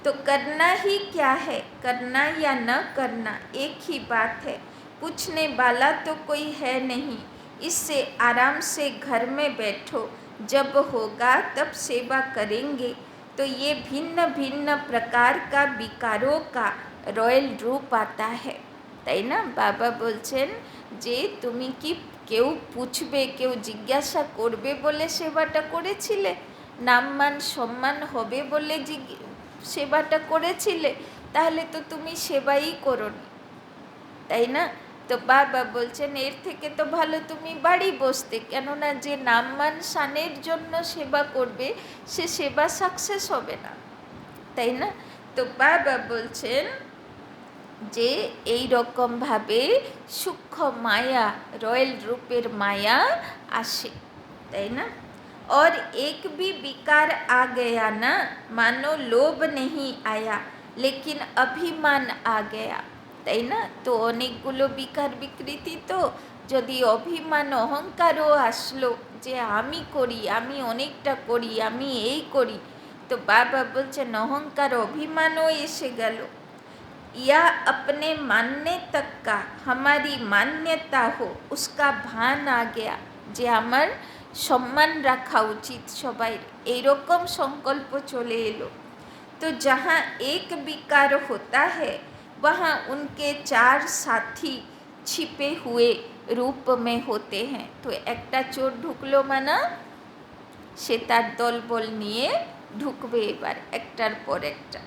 तो करना ही क्या है, करना या न करना एक ही बात है, पूछने वाला तो कोई है नहीं, इससे आराम से घर में बैठो, जब होगा तब सेवा करेंगे। तो ये भिन्न भिन्न प्रकार का विकारों का रॉयल रूप आता है, তাই না? বাবা বলছেন যে তুমি কি কেউ পুছবে, কেউ জিজ্ঞাসা করবে বলে সেবাটা করেছিলে? নাম মান সম্মান হবে বলে সেবাটা করেছিলে? তাহলে তো তুমি সেবাই করোনি, তাই না? তো বাবা বলছেন এর থেকে তো ভালো তুমি বাড়ি বসতে, কেননা যে নাম মান শানের জন্য সেবা করবে সে সেবা সাকসেস হবে না, তাই না? তো বাবা বলছেন যে এই রকমভাবে সূক্ষ্ম মায়া, রয়্যাল রূপের মায়া আসে, তাই না? और एक भी विकार आ गया ना, मानो लोभ नहीं आया लेकिन अभिमान आ गया, তাই না? তো অনেকগুলো বিকার বিকৃতি, তো যদি অভিমান অহংকারও আসলো যে আমি করি, আমি অনেকটা করি, আমি এই করি, তো বাবা বলছেন অহংকার অভিমানও এসে গেল। या अपने मानने तक का हमारी मान्यता हो उसका भान आ गया, যে আমার সম্মান রাখা উচিত সবাই, এইরকম সংকল্প চলে এলো। तो जहाँ एक विकार होता है वहाँ उनके चार साथी छिपे हुए रूप में होते हैं। तो একটা চোর ঢুকলো মানা সে তার দলবল নিয়ে ঢুকবে এবার একটার পর একটা।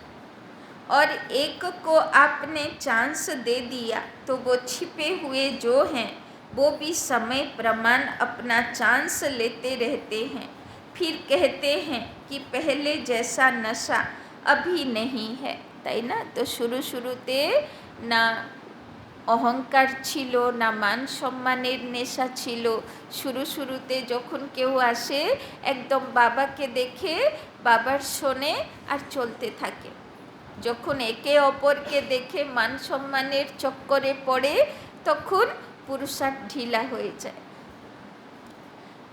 और एक को आपने चांस दे दिया तो वो छिपे हुए जो हैं वो भी समय प्रमाण अपना चांस लेते रहते हैं। फिर कहते हैं कि पहले जैसा नशा अभी नहीं है, তাই না? তো শুরুতে না অহংকার ছিল, না মান সম্মানের নেশা ছিল। শুরুতে যখন কেউ আসে একদম বাবাকে দেখে বাবার শোনে আর চলতে থাকে। যখন একে অপরকে দেখে মান সম্মানের চক্করে পড়ে তখন পুরুষার্থ ঢিলা হয়ে যায়।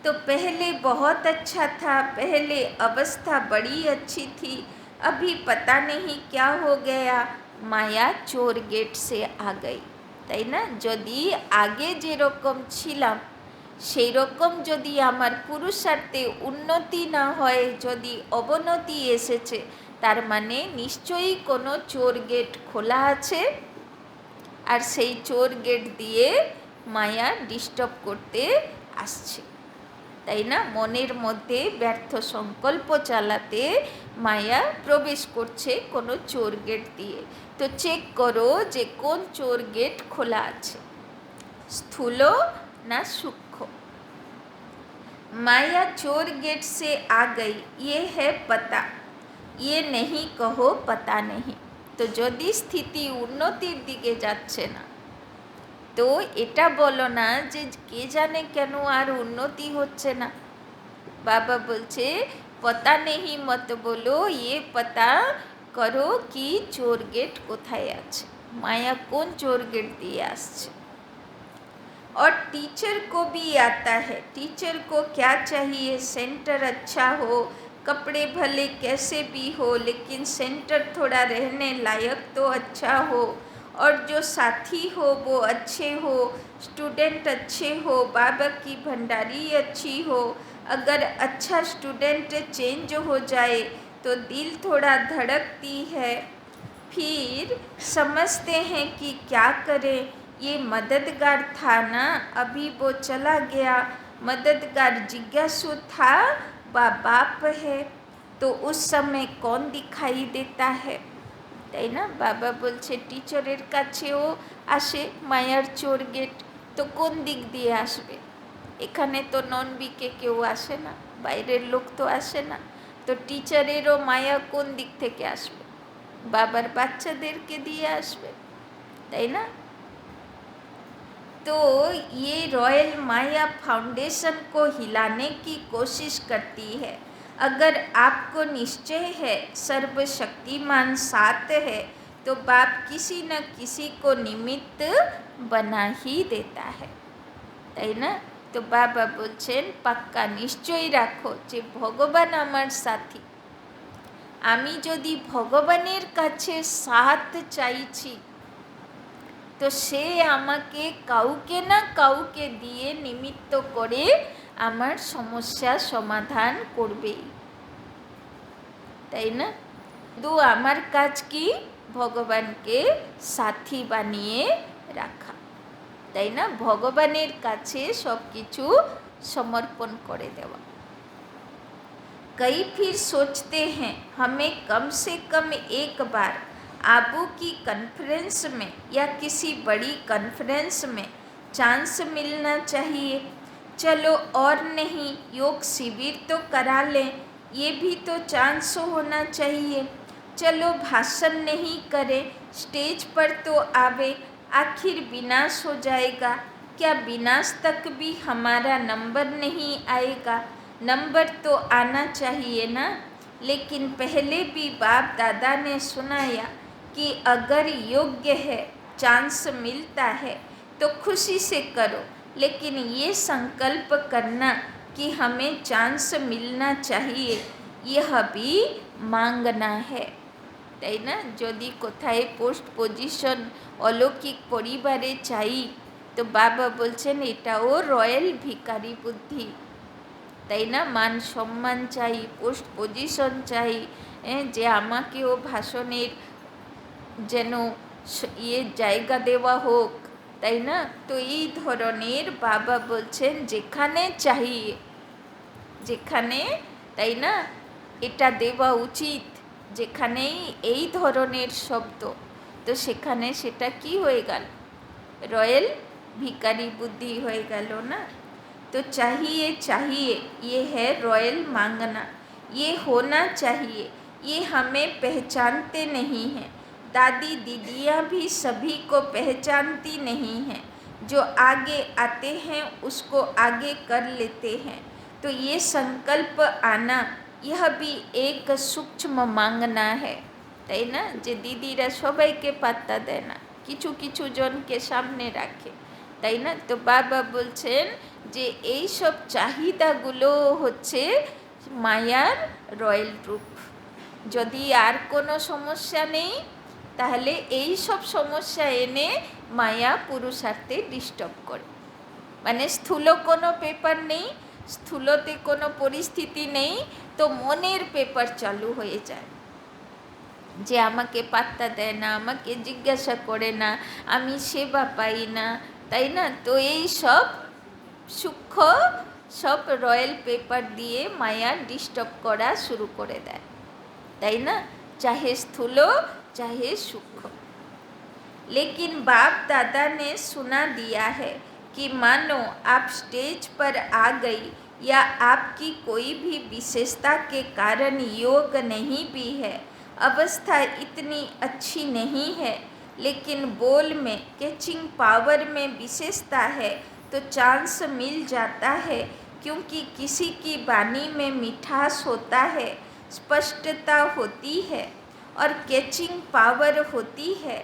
तो पहले बहुत अच्छा था, पहले अवस्था बड़ी अच्छी थी, अभी पता नहीं क्या हो गया, माया चोर गेट से आ गई। তাই না? যদি আগে যেরকম ছিলাম সেই রকম যদি আমার পুরুষার্থে উন্নতি না হয়, যদি অবনতি এসেছে, তার মানে নিশ্চয়ই কোনো চোর গেট খোলা আছে, আর সেই চোর গেট দিয়ে মায়া ডিস্টার্ব করতে আসছে। তাই না? মনের মধ্যে ব্যর্থ সংকল্প চালাতে মায়া প্রবেশ করছে কোনো চোর গেট দিয়ে। তো চেক করো যে কোন চোর গেট খোলা আছে, স্থূল না সূক্ষ্ম। माया चोर गेट से आ गई, ये है पता, ये नहीं कहो पता नहीं। তো যদি স্থিতি উন্নতির দিকে যাচ্ছে না তো এটা বলো না যে কে জানে কেন আর উন্নতি হচ্ছে না। বাবা বলছে পতা নেহি মত বলো, ये पता करो कि चोर गेट কোথায় আছে, মায়া কোন চোর গেট দিয়ে আসছে। और टीचर को भी आता है, टीचर को क्या चाहिए, सेंटर अच्छा हो, कपड़े भले कैसे भी हो लेकिन सेंटर थोड़ा रहने लायक तो अच्छा हो, और जो साथी हो वो अच्छे हो, स्टूडेंट अच्छे हो, बाबा की भंडारी अच्छी हो। अगर अच्छा स्टूडेंट चेंज हो जाए तो दिल थोड़ा धड़कती है, फिर समझते हैं कि क्या करें, ये मददगार था ना, अभी वो चला गया, मददगार जिज्ञासु था व बाप है, तो उस समय कौन दिखाई देता है। তাই না? বাবা বলছে টিচারের কাছেও আসে মায়ার চোর গেট, তো কোন দিক দিয়ে আসবে? এখানে তো নন বিকে কেউ আসে না, বাইরের লোক তো আসে না, তো টিচারেরও মায়া কোন দিক থেকে আসবে? বাবার বাচ্চাদেরকে দিয়ে আসবে, তাই না? तो ये रॉयल माया फाउंडेशन को हिलाने की कोशिश करती है। अगर आपको निश्चय है सर्वशक्तिमान साथ है तो बाप किसी न किसी को निमित्त बना ही देता है, তাই না? তো বাবা বলছেন পাক্কা নিশ্চয় রাখো যে ভগবান আমার সাথী। আমি যদি ভগবানের কাছে সাথ চাইছি তো সে আমাকে কাউকে না কাউকে দিয়ে নিমিত্ত করে আমার সমস্যা সমাধান করবেই, তাই না? তো আমার কাজ কি? ভগবানকে সাথী বানিয়ে রাখা, তাই না? ভগবানের কাছে সব কিছু সমর্পণ করে দেওয়া। कई फिर सोचते हैं हमें कम से कम एक बार आबू की कॉन्फ्रेंस में या किसी बड़ी कॉन्फ्रेंस में चांस मिलना चाहिए। चलो और नहीं योग शिविर तो करा लें, ये भी तो चांस होना चाहिए। चलो भाषण नहीं करें, स्टेज पर तो आवे, आखिर विनाश हो जाएगा, क्या विनाश तक भी हमारा नंबर नहीं आएगा? नंबर तो आना चाहिए ना। लेकिन पहले भी बाप दादा ने सुनाया कि अगर योग्य है चांस मिलता है तो खुशी से करो, लेकिन ये संकल्प करना कि हमें चांस मिलना चाहिए यह भी मांगना है, তাই না? যদি কোথায় পোস্ট পজিশন অলৌকিক পরিবারে চাই তো বাবা বলছেন এটাও রয়্যাল ভিখারি বুদ্ধি, তাই না? মান সম্মান চাই, পোস্ট পজিশন চাই, যে আমাকেও ভাষণের যেন জায়গা দেওয়া হোক, তাই না? তো এই ধরনের বাবা বলছেন যেখানে চাই, যেখানে, তাই না, এটা দেওয়া উচিত, যেখানেই এই ধরনের শব্দ, তো সেখানে সেটা কি হয়ে গেল, রয়্যাল ভিখারি বুদ্ধি হয়ে গেল না। तो चाहिए चाहिए ये है रॉयल मांगना, ये होना चाहिए, ये हमें पहचानते नहीं हैं। दादी दीदियाँ भी सभी को पहचानती नहीं हैं, जो आगे आते हैं उसको आगे कर लेते हैं। तो ये संकल्प आना यह भी एक सूक्ष्म मांगना है, তাই না? যে দিদিরা সবাইকে পাত্তা দেয় না, কিছু কিছু জনকে সামনে রাখে, তাই না? তো বাবা বলছেন যে এই সব চাহিদাগুলো হচ্ছে মায়ার রয়্যাল রূপ। যদি আর কোনো সমস্যা নেই, তাহলে এই সব সমস্যা এনে মায়া পুরুষার্থে ডিস্টার্ব করে। মানে স্থূল কোনো পেপার নেই, স্থূলতে কোনো পরিস্থিতি নেই, তো মনের পেপার চালু হয়ে যায় যে আমাকে পাত্তা দেয় না, আমাকে জিজ্ঞাসা করে না, আমি সেবা পাই না, তাই না? তো এই সব সূক্ষ্ম সব রয়্যাল পেপার দিয়ে মায়া ডিস্টার্ব করা শুরু করে দেয়, তাই না? चाहे स्थूल चाहे सूक्ष्म। लेकिन बाप दादा ने सुना दिया है कि मानो आप स्टेज पर आ गई या आपकी कोई भी विशेषता के कारण योग नहीं भी है, अवस्था इतनी अच्छी नहीं है, लेकिन बोल में कैचिंग पावर में विशेषता है, तो चांस मिल जाता है, क्योंकि किसी की वाणी में मिठास होता है, स्पष्टता होती है और कैचिंग पावर होती है,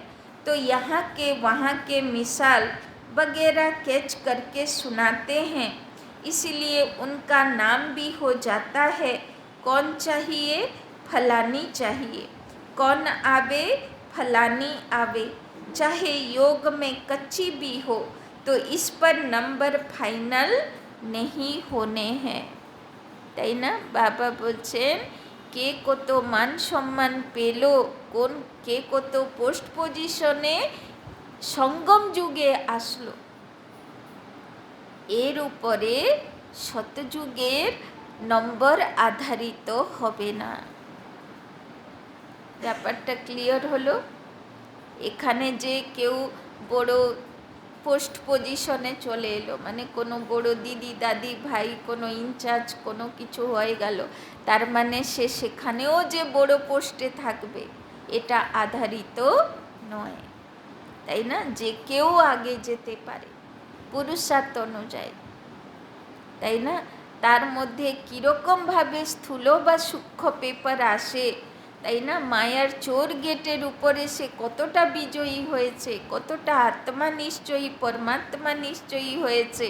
तो यहाँ के वहाँ के मिसाल वगैरह कैच करके सुनाते हैं, इसलिए उनका नाम भी हो जाता है। कौन चाहिए? फलानी चाहिए। कौन आवे? फलानी आवे। चाहे योग में कच्ची भी हो, तो इस पर नंबर फाइनल नहीं होने हैं, তাই না? বাবা বলছেন কে কত মান সম্মান পেল, কোন কে কত পোস্ট পজিশনে সঙ্গম যুগে আসলো, এর উপরে শতযুগের নম্বর আধারিত হবে না। ব্যাপারটা ক্লিয়ার হলো? এখানে যে কেউ বড় পোস্ট পজিশনে চলে এলো, মানে কোনো বড় দিদি দাদি ভাই কোনো ইনচার্জ কোনো কিছু হয়ে গেল, তার মানে সে সেখানেও যে বড় পোস্টে থাকবে এটা আধারিত নয়, তাই না? যে কেউ আগে যেতে পারে পুরুষার্থ অনুযায়ী, তাই না? তার মধ্যে কীরকমভাবে স্থূল বা সূক্ষ্ম পেপার আসে, তাই না? মায়ার চোর গেটের উপরে সে কতটা বিজয়ী হয়েছে, কতটা আত্মা নিশ্চয়ী পরমাত্মা নিশ্চয়ী হয়েছে,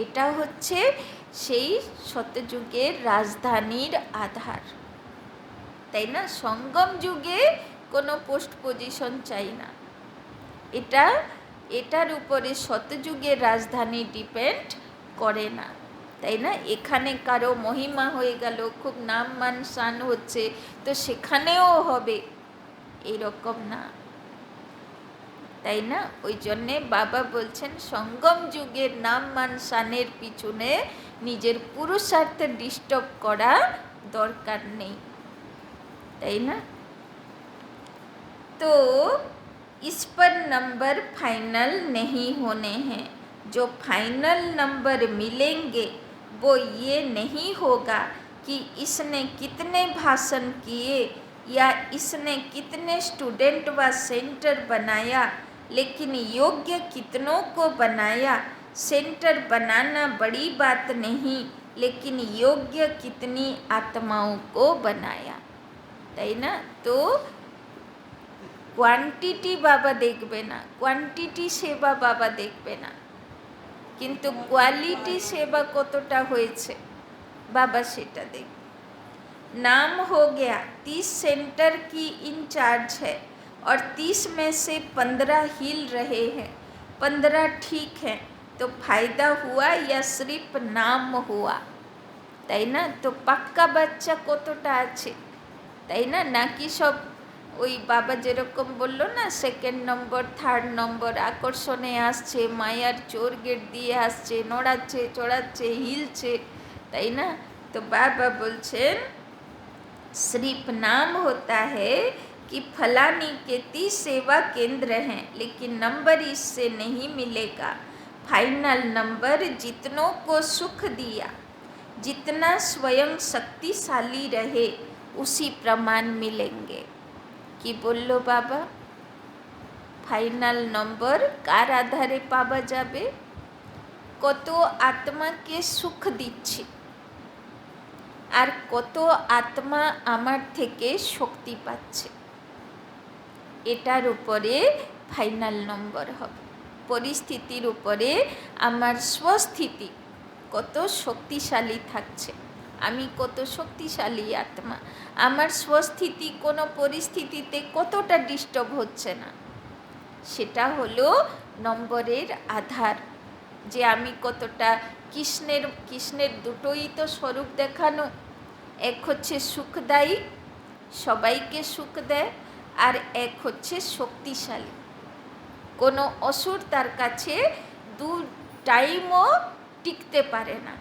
এটা হচ্ছে সেই শতযুগের রাজধানীর আধার, তাই না? সঙ্গম যুগে কোনো পোস্ট পজিশন চাই না, এটার উপরে শতযুগের রাজধানী ডিপেন্ড করে না, তাই না? এখানে কারো মহিমা হয়ে গেল, খুব নাম মান শান হচ্ছে, তো সেখানেও হবে, এরকম না, তাই না? ওই জন্যে বাবা বলছেন সঙ্গম যুগের নাম মান শানের পিছনে নিজের পুরুষার্থ ডিস্টার্ব করা দরকার নেই, তাই না? तो इस पर नंबर फाइनल नहीं होने हैं, जो फाइनल नंबर मिलेंगे वो ये नहीं होगा कि इसने कितने भाषण किए या इसने कितने स्टूडेंट व सेंटर बनाया, लेकिन योग्य कितनों को बनाया। सेंटर बनाना बड़ी बात नहीं, लेकिन योग्य कितनी आत्माओं को बनाया, তাই না? তো কোয়ান্টিটি বাবা দেখবে না, কোয়ান্টিটি সেবা বাবা দেখবে না, কিন্তু কোয়ালিটি সেবা কতটা হয়েছে बाबा सेटा देख। नाम हो गया 30 सेंटर की इंचार्ज है और 30 में से 15 हिल रहे हैं, 15 ठीक हैं, तो फायदा हुआ या सिर्फ नाम हुआ, তাই না? তো পাক্কা বাচ্চা কতটা আছে, তাই না? নাকি সব ওই বাবা যেরকম বললো না, সেকেন্ড নম্বর থার্ড নম্বর আকর্ষণে আসছে, মায়ার চোর গেট দিয়ে আসছে, নড়াচ্ছে চড়াচ্ছে হিলছে, তাই না? তো বাবা বলছেন सिर्फ नाम होता है कि फलानी के 30 सेवा केंद्र हैं, लेकिन नंबर इससे नहीं मिलेगा। फाइनल नंबर जितनों को सुख दिया, जितना स्वयं शक्तिशाली रहे, उसी प्रमाण मिलेंगे। कि बोलो बाबा, फाइनल नंबर कार आधारे पावा जाबे? कत आत्मा के सुख दिच्छे আর কত আত্মা আমার থেকে শক্তি পাচ্ছে, এটার উপরে ফাইনাল নম্বর হবে। পরিস্থিতির উপরে আমার স্বস্থিতি কত শক্তিশালী থাকছে, আমি কত শক্তিশালী আত্মা, আমার স্বস্থিতি কোনো পরিস্থিতিতে কতটা ডিস্টার্ব হচ্ছে না, সেটা হলো নম্বরের আধার। যে আমি কতটা কৃষ্ণের দুটোই তো স্বরূপ দেখানো, এক হচ্ছে সুখদায়ী, সবাইকে সুখ দেয়, আর এক হচ্ছে শক্তিশালী। কোনো অসুর তার কাছে 2 টাইমও টিকতে পারে না,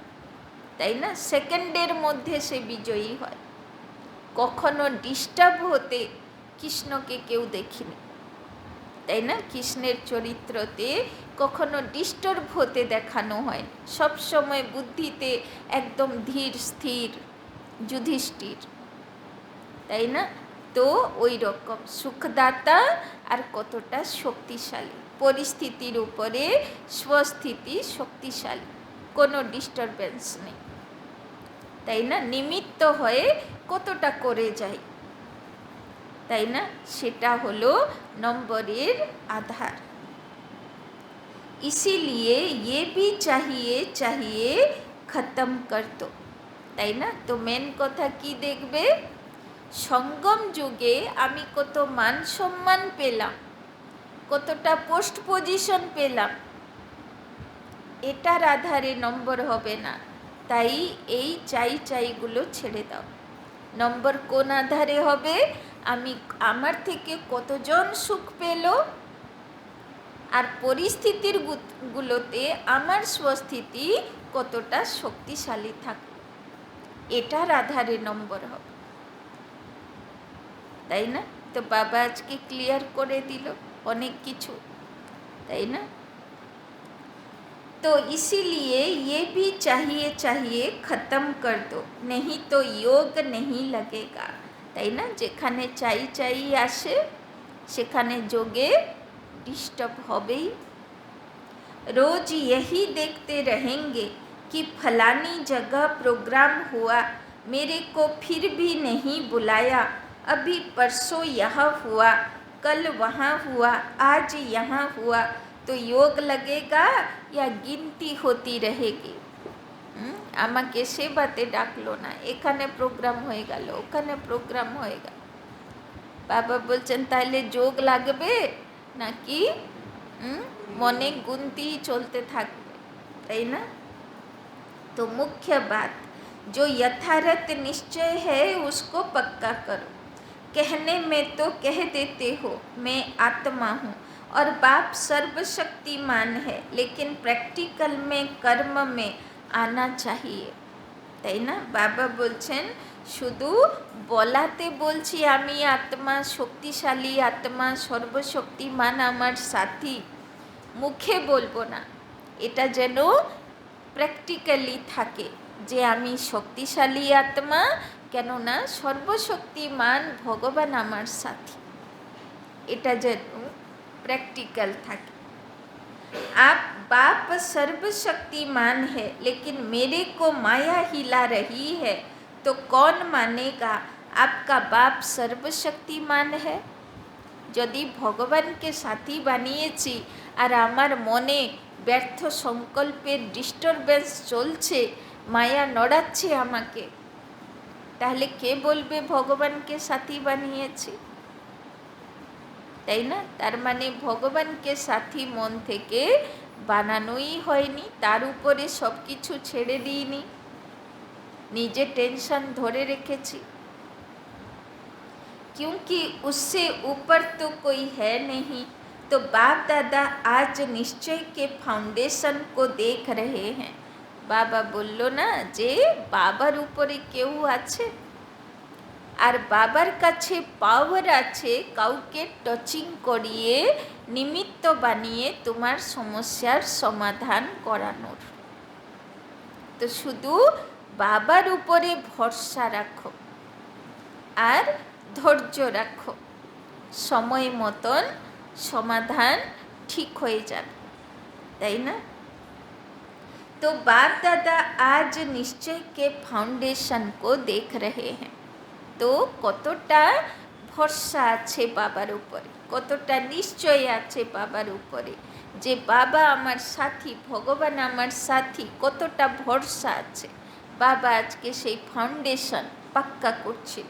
তাই না? সেকেন্ডের মধ্যে সে বিজয়ী হয়। কখনো ডিস্টার্ব হতে কৃষ্ণকে কেউ দেখিনি, তাই না? কৃষ্ণের চরিত্রতে কখনো ডিস্টার্ব হতে দেখানো হয়, সবসময় বুদ্ধিতে একদম ধীর স্থির যুধিষ্ঠির, তাই না? তো ওই রকম সুখদাতা আর কতটা শক্তিশালী, পরিস্থিতির উপরে স্বস্থিতি শক্তিশালী, কোনো ডিস্টারবেন্স নেই, তাই না? নিমিত্ত হয়ে কতটা করে যায়, তাই না? সেটা হলো নম্বরের আধার। इसीलिए ये भी चाहिए खत्म कर दो, তাই না? তো মেন কথা কি দেখবে, সঙ্গম যুগে আমি কত মান সম্মান পেলাম, কতটা পোস্ট পজিশন পেলাম, এটার আধারে নম্বর হবে না। তাই এই চাইগুলো ছেড়ে দাও। নম্বর কোন আধারে হবে, আমি আমার থেকে কতজন সুখ পেল, আর পরিস্থিতির গুলোতে আমার স্বস্থিতি কতটা শক্তিশালী থাকে, এটার আধারে নম্বর হবে, তাই না? তো বাবা আজকে ক্লিয়ার করে দিল অনেক কিছু, তাই না? तो इसीलिए ये भी चाहिए ख़त्म कर दो, नहीं तो योग नहीं लगेगा, তাই না? যেখানে চাই আসে সেখানে যোগে डिस्टर्ब হবেই। रोज यही देखते रहेंगे कि फलानी जगह प्रोग्राम हुआ, मेरे को फिर भी नहीं बुलाया, अभी परसों यहाँ हुआ, कल वहाँ हुआ, आज यहाँ हुआ, तो योग लगेगा या गिनती होती रहेगी? আমাকে সেবাতে ডাকলো না, এখানে প্রোগ্রাম হয়ে গেল, ওখানে প্রোগ্রাম হয়ে গেল। বাবা বলছেন তাহলে যোগ লাগবে নাকি মনে গুনতি চলতে থাকবে, তাই না? तो मुख्य बात जो यथार्थ निश्चय है उसको पक्का करो। कहने में तो कह देते हो मैं आत्मा हूँ और बाप सर्वशक्तिमान है, लेकिन प्रैक्टिकल में कर्म में आना चाहिए, তাই না? বাবা বলছেন শুধু বলাতে বলছি আমি আত্মা, শক্তিশালী আত্মা, সর্বশক্তিমান আমার সাথী, মুখে বলবো না, এটা যেন প্র্যাকটিক্যালি থাকে যে আমি শক্তিশালী আত্মা, কেননা সর্বশক্তিমান ভগবান আমার সাথী, এটা যেন प्रैक्टिकल থাকে। आप बाप सर्वशक्तिमान है, लेकिन मेरे को माया हिला रही है, तो कौन मानेगा आपका बाप सर्वशक्तिमान है? যদি ভগবানকে সাথী বানিয়েছি আর আমার মনে ব্যর্থ সংকল্পের ডিস্টারবেন্স চলছে, মায়া নড়াচ্ছে আমাকে, তাহলে কে বলবে ভগবানকে সাথী বানিয়েছি, তাই না? তার মানে ভগবানকে সাথী মন থেকে বানানোই হয়নি, তার উপরে সব কিছু ছেড়ে দিইনি, নিজে টেনশন ধরে রেখেছি। क्योंकि उससे ऊपर तो कोई है नहीं, तो बाप दादा आज निश्चय के फाउंडेशन को देख रहे हैं। বাবা বলল না যে বাবার উপরে কেউ আছে, আর বাবার কাছে পাওয়ার আছে কাউকে টচিং করিয়ে নিমিত্ত বানিয়ে তোমার সমস্যার সমাধান করানোর। তো শুধু বাবার উপরে ভরসা রাখো আর ধৈর্য রাখো, সময় মতন সমাধান ঠিক হয়ে যাবে, তাই না? तो बाप दादा आज निश्चय के फाउंडेशन को देख रहे हैं। तो কতটা ভরসা আছে বাবার উপরে, কতটা নিশ্চয় আছে বাবার উপরে যে বাবা আমার সাথী, ভগবান আমার সাথী, কতটা ভরসা আছে। বাবা আজকে সেই ফাউন্ডেশন পাক্কা করছে।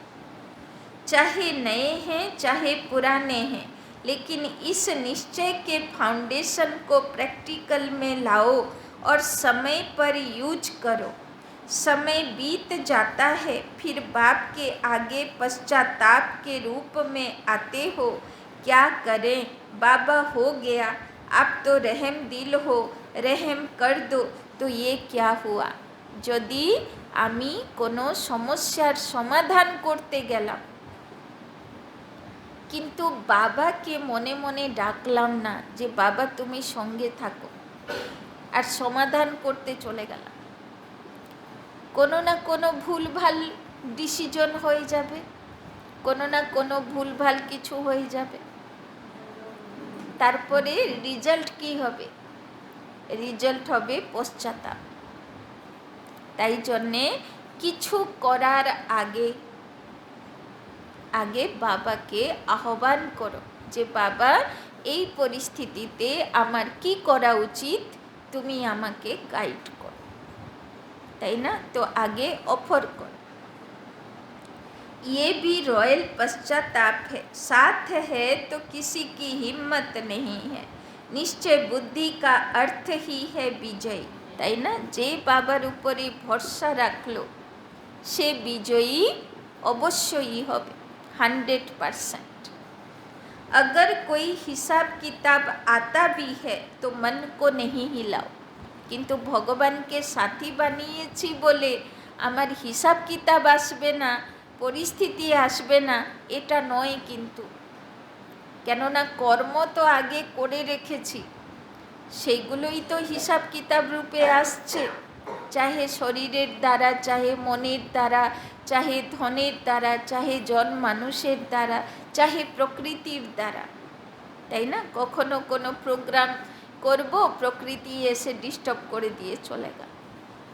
चाहे नए हैं चाहे पुराने हैं, लेकिन इस निश्चय के फाउंडेशन को प्रैक्टिकल में लाओ और समय पर यूज करो। समय बीत जाता है, फिर बाप के आगे पश्चाताप के रूप में आते हो, क्या करें बाबा, हो गया, आप तो रहम दिल हो, रहम कर दो, तो ये क्या हुआ। যদি আমি কোনো সমস্যার সমাধান করতে গেলাম কিন্তু বাবাকে মনে মনে ডাকলাম না যে বাবা তুমি সঙ্গে থাকো, আর সমাধান করতে চলে গেলাম, কোনো না কোনো ভুলভাল ডিসিশন হয়ে যাবে, কোনো না কোনো ভুলভাল কিছু হয়ে যাবে। তারপরে রেজাল্ট কি হবে? রেজাল্ট হবে পশ্চাতাপ। তাই জন্যে কিছু করার আগে আগে বাবাকে আহ্বান করো যে বাবা এই পরিস্থিতিতে আমার কি করা উচিত, তুমি আমাকে গাইড করো, তাই না? তো আগে অফার করো। ये भी रॉयल पश्चाताप है, साथ है तो किसी की हिम्मत नहीं है, निश्चय बुद्धि का अर्थ ही है विजय, তাই না? যে বাবার উপরে ভরসা রাখলো সে বিজয়ী অবশ্যই হবে 100%। अगर कोई हिसाब किताब आता भी है तो मन को नहीं हिलाओ, কিন্তু ভগবানকে সাথী বানিয়েছি বলে আমার হিসাব কিতাব আসবে না, পরিস্থিতি আসবে না, এটা নয় কিন্তু। কেননা কর্ম তো আগে করে রেখেছি, সেইগুলোই তো হিসাব কিতাব রূপে আসছে, চাহে শরীরের দ্বারা, চাহে মনের দ্বারা, চাহে ধনের দ্বারা, চাহে জন মানুষের দ্বারা, চাহে প্রকৃতির দ্বারা, তাই না? কখনো কোনো প্রোগ্রাম করব, প্রকৃতি এসে ডিস্টার্ব করে দিয়ে চলে গেল,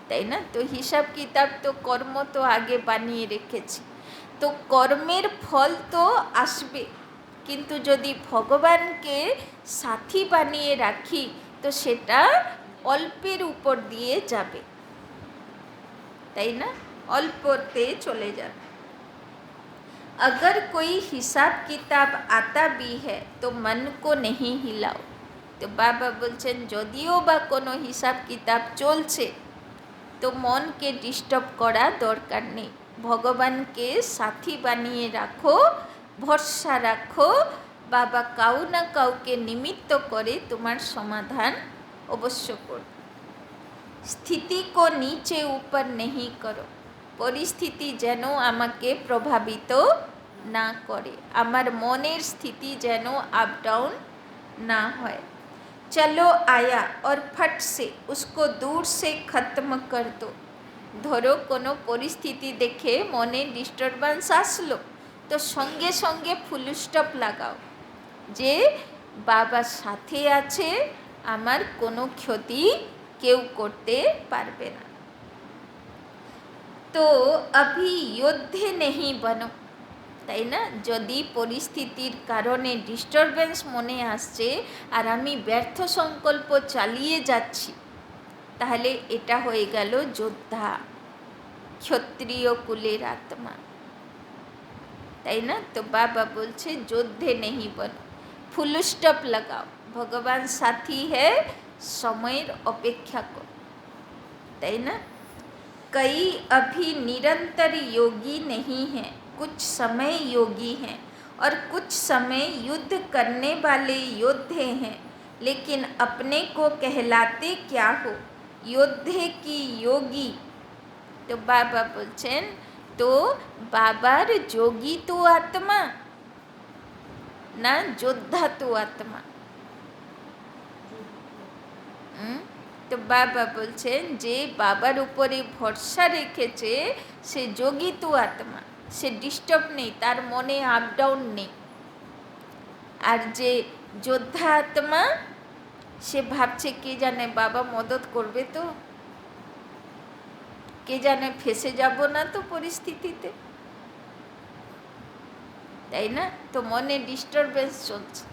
তাই না? তো হিসাব কিতাব তো কর্ম তো আগে বানিয়ে রেখেছি, তো কর্মের ফল তো আসবে, কিন্তু যদি ভগবানকে সাথী বানিয়ে রাখি তো সেটা অল্পের উপর দিয়ে যাবে, তাই না? অল্পতে চলে যাবে। अगर कोई हिसाब किताब आता भी है तो मन को नहीं हिलाओ, তো বাবা বলছেন যদিও বা কোনো হিসাব কিতাব চলছে তো মনকে ডিস্টার্ব করা দরকার নেই, ভগবানকে সাথী বানিয়ে রাখো, ভরসা রাখো, বাবা কাউ না কাউকে নিমিত্ত করে তোমার সমাধান অবশ্য করবে। স্থিতি কো নিচে উপর নেহি করো, পরিস্থিতি যেন আমাকে প্রভাবিত না করে, আমার মনের স্থিতি যেন আপ ডাউন না হয়। चलो आया और फट से उसको दूर से खत्म कर दो, ধরো কোনো পরিস্থিতি দেখে মনে ডিস্টারবেন্স আসলো তো সঙ্গে সঙ্গে ফুল স্টপ লাগাও যে বাবার সাথে আছে, আমার কোনো ক্ষতি কেউ করতে পারবে না। তো अभी योद्धे नहीं बनो, তাই না? যদি পরিস্থিতির কারণে ডিস্টারবেন্স মনে আসছে আর আমি ব্যর্থ সংকল্প চালিয়ে যাচ্ছি, তাহলে এটা হয়ে গেল যোদ্ধা, ক্ষত্রিয় কুলের আত্মা, তাই না? তো বাবা বলছে যোদ্ধে নেহি বনো, ফুল স্টপ লাগাও, ভগবান সাথী হ্যায়, সময়ের অপেক্ষা কর, তাই না? कई अभी निरंतर योगी नहीं हैं, कुछ समय योगी हैं और कुछ समय युद्ध करने वाले योद्धे हैं, लेकिन अपने को कहलाते क्या हो, योद्धे की योगी। तो बाबा बोलছেন তো বাবার যোগী তো আত্মা না যোদ্ধা তো আত্মা? তো বাবা বলছেন যে বাবার উপরে ভরসা রেখেছে সে যোগী তো আত্মা, সে ডিস্টার্ব নেই, তার মনে আপ ডাউন নেই। আর যে যোদ্ধা আত্মা সে ভাবছে কে জানে বাবা মদত করবে তো, কে জানে ফেসে যাব না তো পরিস্থিতিতে, তাই না? তো মনে ডিস্টারবেন্স চলছে,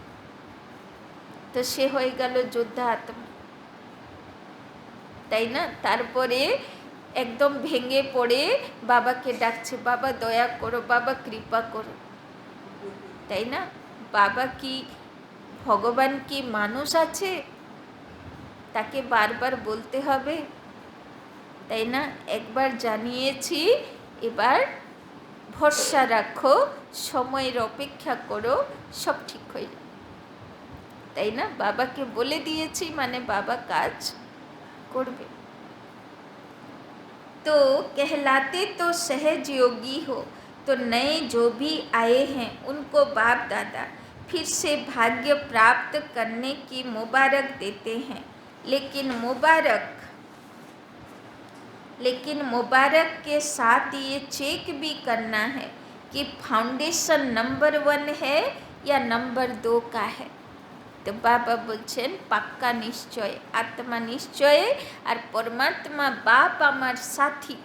তো সে হয়ে গেল যোদ্ধা আত্মা, তাই না? তারপরে একদম ভেঙে পড়ে বাবাকে ডাকছে, বাবা দয়া করো, বাবা কৃপা করো, তাই না? বাবা কি ভগবান কি মানুষ আছে তাকে বারবার বলতে হবে? তাই না? একবার জানিয়েছি, এবার ভরসা রাখো, সময়ের অপেক্ষা করো, সব ঠিক হয়ে যাবে, তাই না? বাবাকে বলে দিয়েছি মানে বাবা কাজ করবে। तो कहलाते तो सहज योगी हो, तो नए जो भी आए हैं उनको बाप दादा फिर से भाग्य प्राप्त करने की मुबारक देते हैं। लेकिन मुबारक के साथ ये चेक भी करना है कि फाउंडेशन नंबर 1 है या नंबर 2 का है। तो बाबा बोलছেন পাক্কা নিশ্চয়, আত্মা নিশ্চয় আর পরমাত্মা বাপ আমার সাথী,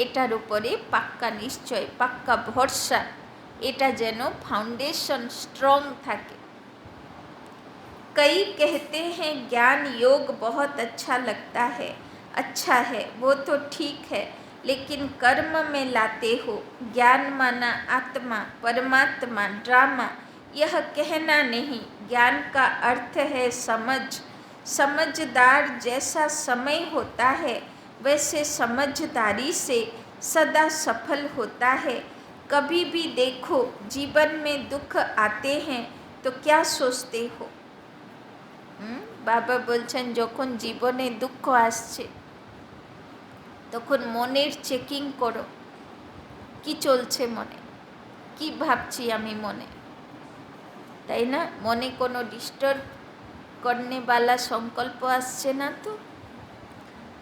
এটার উপরে পাক্কা নিশ্চয়, পাক্কা ভরসা, এটা যেন फाउंडेशन स्ट्रॉन्ग থাকে। कई कहते हैं ज्ञान योग बहुत अच्छा लगता है, अच्छा है वो तो ठीक है, लेकिन कर्म में लाते हो ज्ञान माना आत्मा परमात्मा ड्रामा, यह कहना नहीं। ज्ञान का अर्थ है समझ, समझदार जैसा समय होता है वैसे समझदारी से सदा सफल होता है। कभी भी देखो जीवन में दुख आते हैं तो क्या सोचते हो? বাবা বলছেন যখন জীবনে দুঃখ আসছে তখন মনের চেকিং করো, কি চলছে মনে, কি ভাবছি আমি মনে, তাই না? মনে কোনো ডিস্টার্ব करने वाला संकल्प আসছে না তো?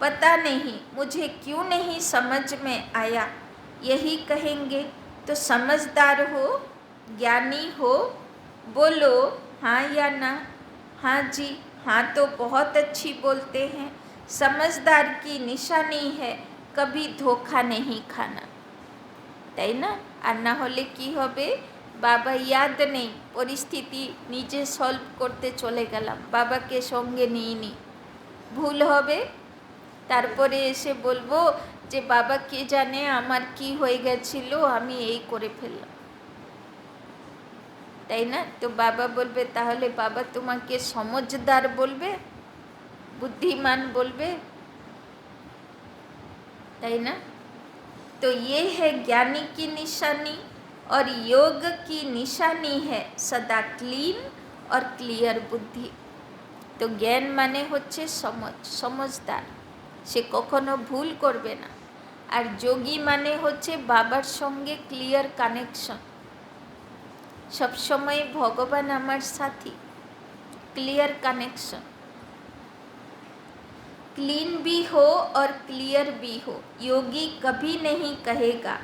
पता नहीं मुझे क्यों नहीं समझ में आया, यही कहेंगे तो समझदार हो, ज्ञानी हो, बोलो हाँ या ना। हाँ जी, हाँ तो बहुत अच्छी बोलते हैं। समझदार की निशानी है कभी धोखा नहीं खाना, তাই না? আর না হলে কি হবে, বাবা ইয়াদ নেই, পরিস্থিতি নিজে সলভ করতে চলে গেলাম, বাবাকে সঙ্গে নিইনি, ভুল হবে। তারপরে এসে বলবো যে বাবা কে জানে আমার কি হয়ে গেছিল, আমি এই করে ফেললাম, তাই না? তো বাবা বলবে তাহলে বাবা তোমাকে সমঝদার বলবে, বুদ্ধিমান বলবে, তাই না? तो ये है ज्ञानी की निशानी, और योग की निशानी है सदा क्लीन और क्लियर बुद्धि। तो ज्ञान माने होच्छे समझ, समझदार, সে কখনো ভুল করবে না। আর যোগী মানে হচ্ছে বাবার সঙ্গে ক্লিয়ার কানেকশন, সবসময় ভগবান আমার সাথী, क्लियर कनेक्शन। क्लीन भी हो और क्लियर भी हो, योगी कभी नहीं कहेगा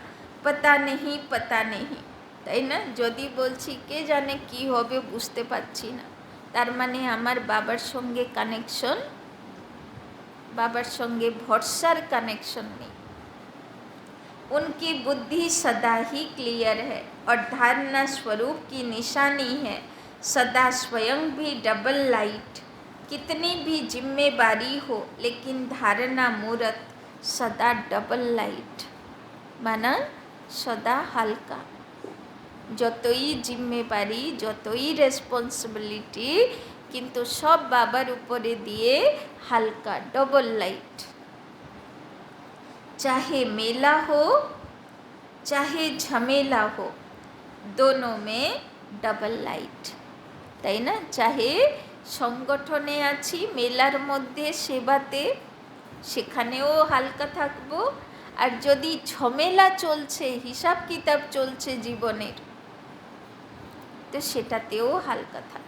पता नहीं पता नहीं, তাই না? যদি বলছি কে জানে কি হবে বুঝতে পারছি না, তার মানে আমার বাবার সঙ্গে কানেকশন, বাবার সঙ্গে ভরসার কানেকশন নেই। उनकी बुद्धि सदा ही क्लियर है और धारणा स्वरूप की निशानी है सदा स्वयं भी डबल लाइट। कितनी भी जिम्मेवारी हो लेकिन धारणा मूर्त सदा डबल लाइट, माना सदा हल्का। যতই জিম্মেবারি, যতই রেসপন্সিবিলিটি, কিন্তু সব বাবার উপরে দিয়ে হালকা, ডবল লাইট। चाहे मेला हो चाहे झमेला हो, दोनों में डबल लाइट, তাই না? চাহে সংগঠনে আছি, মেলার মধ্যে সেবাতে, সেখানেও হালকা থাকবো, আর যদি ঝমেলা চলছে, হিসাব কিতাব চলছে জীবনের, তো সেটাতেও হালকা থাক,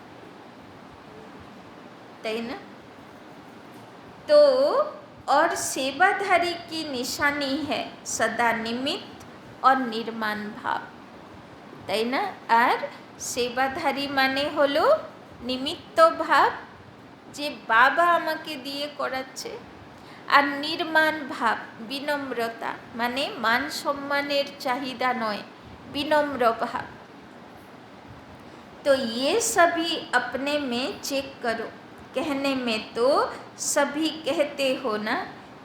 তাই না? तो और सेवाधारी की निशानी है सदा निमित्त और निर्माण भाव, তাই না? আর সেবাধারী মানে হলো নিমিত্ত ভাব, যে বাবা আমাকে দিয়ে করাচ্ছে, আর নির্মাণ ভাব বিনম্রতা মানে মান সম্মানের চাহিদা নয়, বিনম্র ভাব। तो ये सभी अपने में चेक करो, कहने में तो सभी कहते हो ना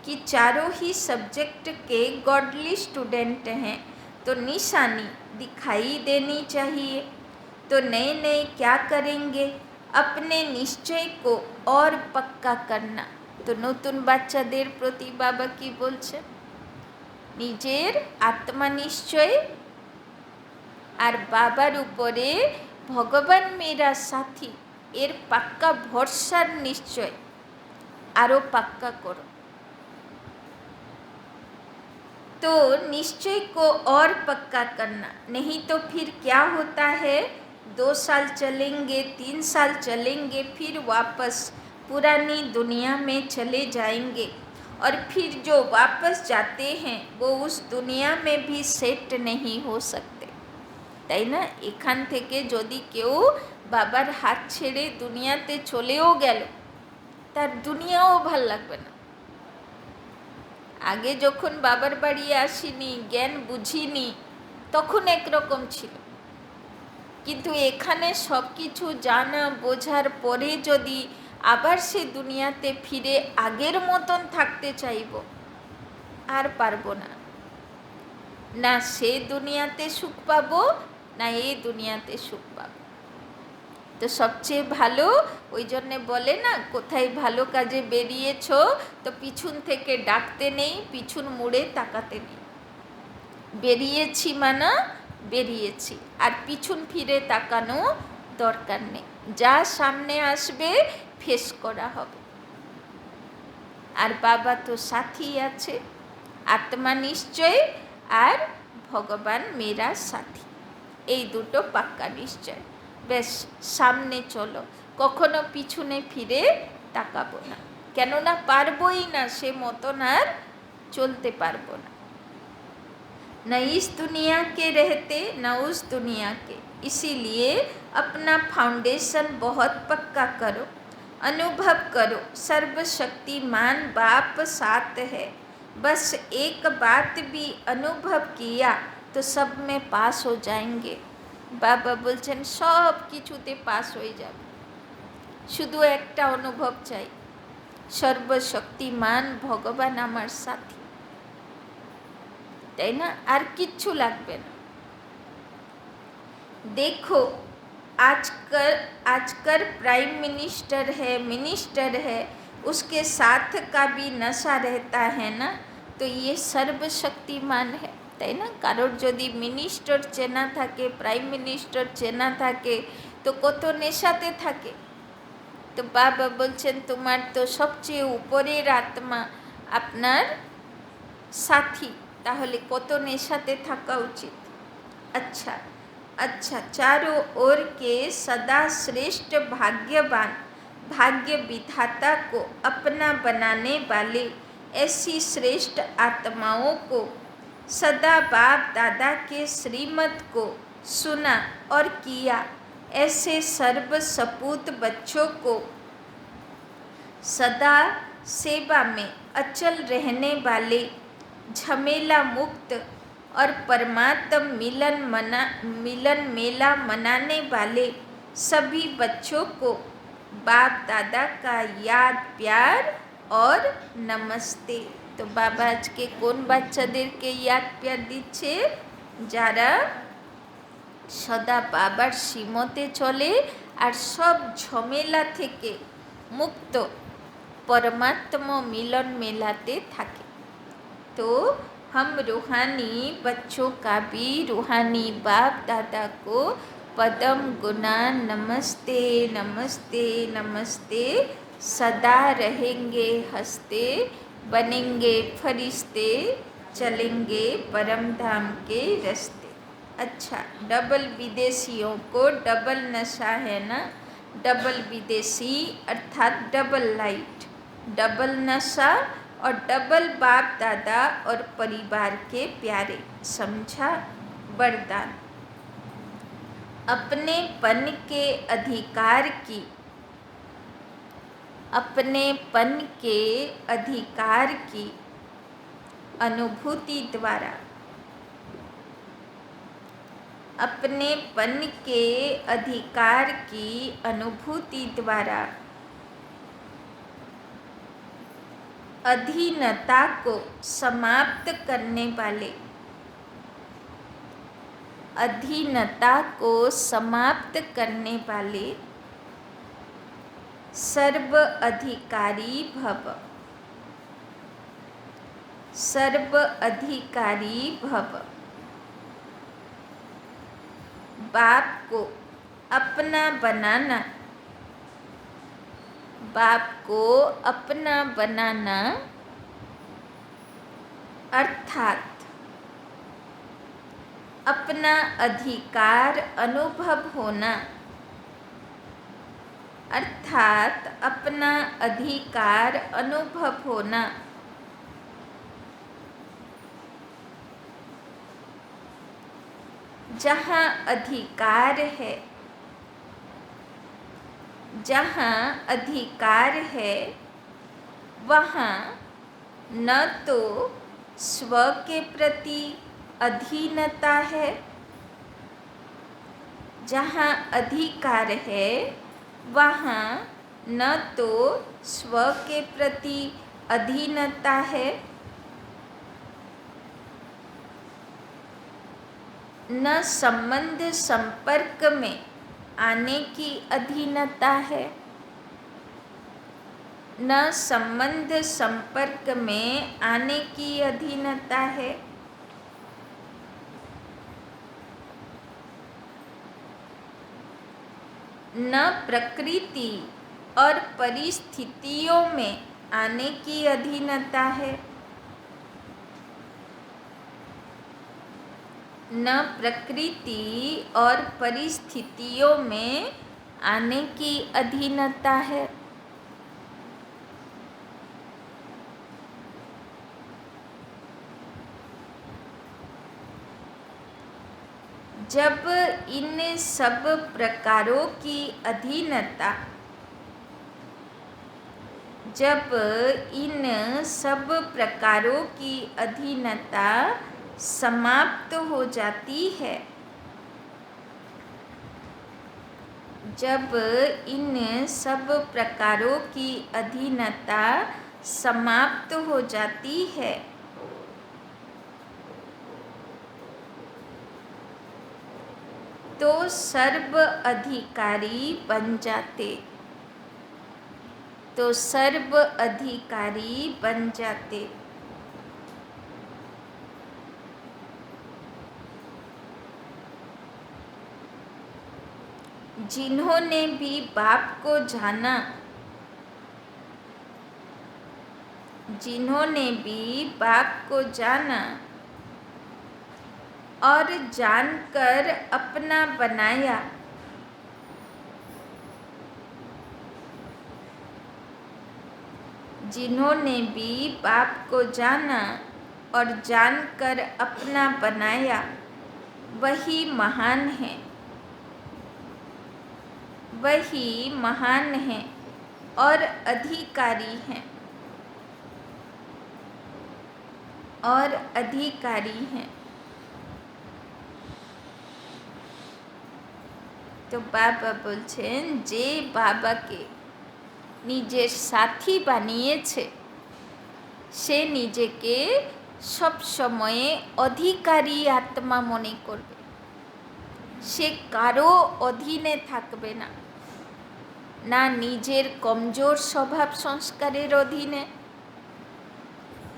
कि चारों ही सब्जेक्ट के गॉडली स्टूडेंट हैं, तो निशानी दिखाई देनी चाहिए। तो नए नए क्या करेंगे, अपने निश्चय को और पक्का करना। तो नतून बाच्चादेर प्रति बाबा की बोलছেন, নিজের আত্মনিশ্চয় আর বাবার উপরে ভগবান মেরা সাথী এর পাক্কা ভরসার নিশ্চয় আরও পাক্কা করো। तो निश्चय को और पक्का करना, नहीं तो फिर क्या होता है, 2 साल चलेंगे, 3 साल चलेंगे, फिर वापस पुरानी दुनिया में चले जाएंगे, और फिर जो वापस जाते हैं वो उस दुनिया में भी सेट नहीं हो सकते, তাই না? এখান থেকে যদি কেউ বাবার হাত ছেড়ে দুনিয়াতে চলেও গেল, তার দুনিয়াও ভাল লাগবে না। আগে যখন বাবার বাড়ি আসিনি, জ্ঞান বুঝিনি, তখন একরকম ছিল, কিন্তু এখানে সব কিছু জানা বোঝার পরে যদি আবার সে দুনিয়াতে ফিরে আগের মতন থাকতে চাইব, আর পারবো না, না সে দুনিয়াতে সুখ পাবো না এই দুনিয়াতে সুখ পাবো। তো সবচেয়ে ভালো, ওই জন্যে বলে না, কোথায় ভালো কাজে বেরিয়েছ তো পিছন থেকে ডাকতে নেই, পিছন মুড়ে তাকাতে নেই, বেরিয়েছি মানা বেরিয়েছি, আর পিছন ফিরে তাকানো দরকার নেই, যা সামনে আসবে ফেস করা হবে। আর বাবা তো সাথী আছে, আত্মা নিশ্চয় আর ভগবান মেরা সাথী, এই দুটো পাক্কা নিশ্চয়। বেশ, সামনে চলো, কখনো পিছনে ফিরে তাকাবো না, কেননা পারবই না, সে মতন আর চলতে পারবো না। न इस दुनिया के रहते न उस दुनिया के, इसीलिए अपना फाउंडेशन बहुत पक्का करो, अनुभव करो सर्वशक्तिमान बाप साथ है, बस एक बात भी अनुभव किया तो सब में पास हो जाएंगे। বাবা বলছেন সব কিছুতে পাস হয়ে যাবে, শুধু একটা অনুভব চাই, সর্বশক্তিমান ভগবান আমার সাথী, তাই না? আর কিচ্ছু লাগবে না। देखो आजकल प्राइम मिनिस्टर है, उसके साथ का भी नशा रहता है ना, तो ये सर्वशक्तिमान है, তাই না? কারোর যদি মিনিস্টার চেনা থাকে, প্রাইম মিনিস্টার চেনা থাকে, তো কত নেশাতে থাকে। তো বাবা বলছেন তোমার তো সবচেয়ে উপরের আত্মা আপনার সাথী, তাহলে কত নেশাতে থাকা উচিত। अच्छा अच्छा, चारों ओर के सदा श्रेष्ठ भाग्यवान भाग्य विधाता को अपना बनाने वाले ऐसी श्रेष्ठ आत्माओं को सदा बाप दादा के श्रीमत को सुना और किया, ऐसे सर्व सपूत बच्चों को सदा सेवा में अचल रहने वाले, झमेला मुक्त और परमात्म मिलन मेला मनाने वाले सभी बच्चों को बाप दादा का याद प्यार और नमस्ते। তো বাবা আজকে কোন বাচ্চাদেরকে ইয়াদ প্যার দিচ্ছে, যারা সদা বাবার শ্রীমতে চলে আর সব ঝমেলা থেকে মুক্ত परमात्मा मिलन मेलाते থাকে। तो हम रूहानी बच्चों का भी रूहानी बाप दादा को पदम गुना नमस्ते नमस्ते नमस्ते सदा रहेंगे हंसते, बनेंगे फरिश्ते चलेंगे परम धाम के रास्ते। अच्छा, डबल विदेशियों को डबल नशा है ना, डबल विदेशी अर्थात डबल लाइट, डबल नशा और डबल बाप दादा और परिवार के प्यारे, समझा। वरदान, अपने पन के अधिकार की, अपने पन के अधिकार की अनुभूति द्वारा, अपने पन के अधिकार की अनुभूति द्वारा अधीनता को समाप्त करने वाले, अधीनता को समाप्त करने वाले सर्व अधिकारी भव, सर्व अधिकारी भव। बाप को अपना बनाना, बाप को अपना बनाना अर्थात अपना अधिकार अनुभव होना, अर्थात अपना अधिकार अनुभव होना। जहाँ अधिकार है, जहाँ अधिकार है वहाँ न तो स्व के प्रति अधीनता है, जहाँ अधिकार है वहाँ न तो स्व के प्रति अधीनता है, न संबंध संपर्क में आने की अधीनता है, न संबंध संपर्क में आने की अधीनता है। न प्रकृति और परिस्थितियों में आने की अधीनता है, न प्रकृति और परिस्थितियों में आने की अधीनता है। जब इन सब प्रकारों की अधीनता, जब इन सब प्रकारों की अधीनता समाप्त हो जाती है, जब इन सब प्रकारों की अधीनता समाप्त हो जाती है, तो सर्व अधिकारी बन जाते, तो सर्व अधिकारी बन जाते। जिन्होंने भी बाप को जाना, जिन्होंने भी बाप को जाना और जानकर अपना बनाया, जिन्होंने भी बाप को जाना और जानकर अपना बनाया, वही महान है, वही महान है और अधिकारी हैं, और अधिकारी हैं। तो बाबा बोलছেন যে বাবাকে নিজের সাথী বানিয়েছে সে নিজেকে সব সময়ে অধিকারী আত্মা মনে করবে, সে কারো অধীনে থাকবে না, না নিজের কমজোর স্বভাব সংস্কারের অধীনে,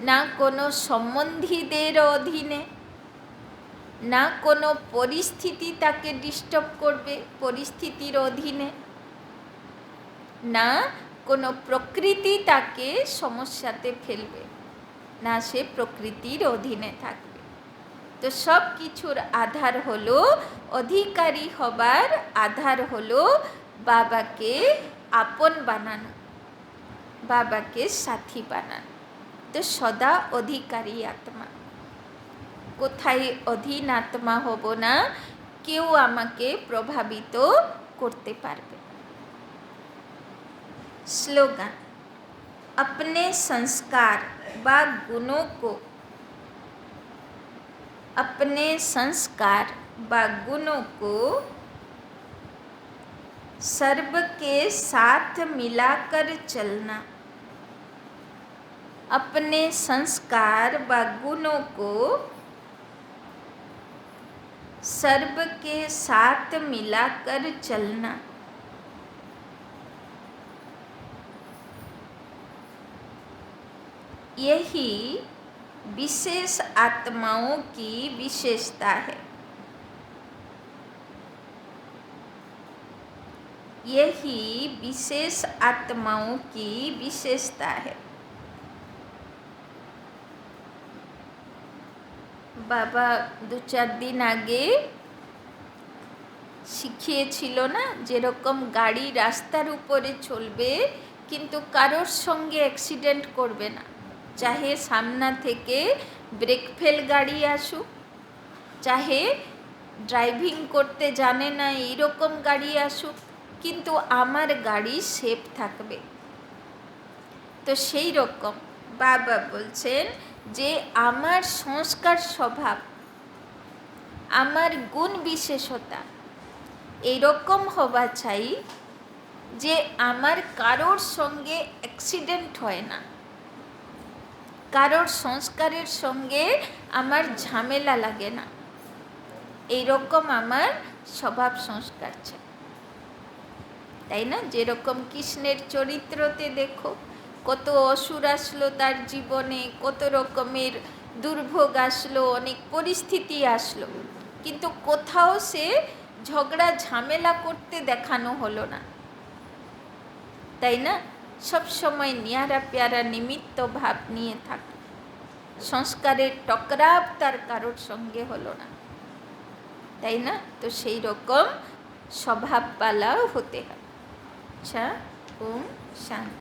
না কোনো সম্বন্ধীদের অধীনে, না কোনো পরিস্থিতি তাকে ডিস্টার্ব করবে পরিস্থিতির অধীনে, না কোনো প্রকৃতি তাকে সমস্যাতে ফেলবে, না সে প্রকৃতির অধীনে থাকবে। তো সব কিছুর আধার হলো, অধিকারী হবার আধার হলো বাবাকে আপন বানানো, বাবাকে সাথী বানানো। তো সদা অধিকারী আত্মা। কোথায় অধীন আত্মা হব না, কেউ আমাকে প্রভাবিত করতে পারবে। স্লোগান: अपने संस्कार व गुणों को, अपने संस्कार व गुणों को सर्व के साथ मिलाकर चलना। अपने संस्कार व गुणों को सर्व के साथ मिलाकर चलना। यही विशेष आत्माओं की विशेषता है। यही विशेष आत्माओं की विशेषता है। বাবা 2-4 দিন আগে শিখিয়েছিল না, যেরকম গাড়ি রাস্তার উপরে চলবে কিন্তু কারোর সঙ্গে অ্যাক্সিডেন্ট করবে না, চাহে সামনা থেকে ব্রেক ফেল গাড়ি আসুক, চাহে ড্রাইভিং করতে জানে না এইরকম গাড়ি আসুক, কিন্তু আমার গাড়ি সেফ থাকবে। তো সেই রকম বাবা বলছেন যে আমার সংস্কার স্বভাব, আমার গুণ বিশেষতা এইরকম হওয়া চাই যে আমার কারোর সঙ্গে অ্যাক্সিডেন্ট হয় না, কারোর সংস্কারের সঙ্গে আমার ঝামেলা লাগে না, এইরকম আমার স্বভাব সংস্কার চাই। তাই না? যেরকম কৃষ্ণের চরিত্রতে দেখো কত অসুর আসলো তার জীবনে, কত রকমের দুর্ভোগ আসলো, অনেক পরিস্থিতি আসলো, কিন্তু কোথাও সে ঝগড়া ঝামেলা করতে দেখানো হলো না। তাই না? সব সময় নিয়ারা প্যারা নিমিত্ত ভাব নিয়ে থাকে, সংস্কারের টকরাব তার কারোর সঙ্গে হলো না। তাই না? তো সেই রকম স্বভাবপালাও হতে হবে। আচ্ছা, ওম শান্তি।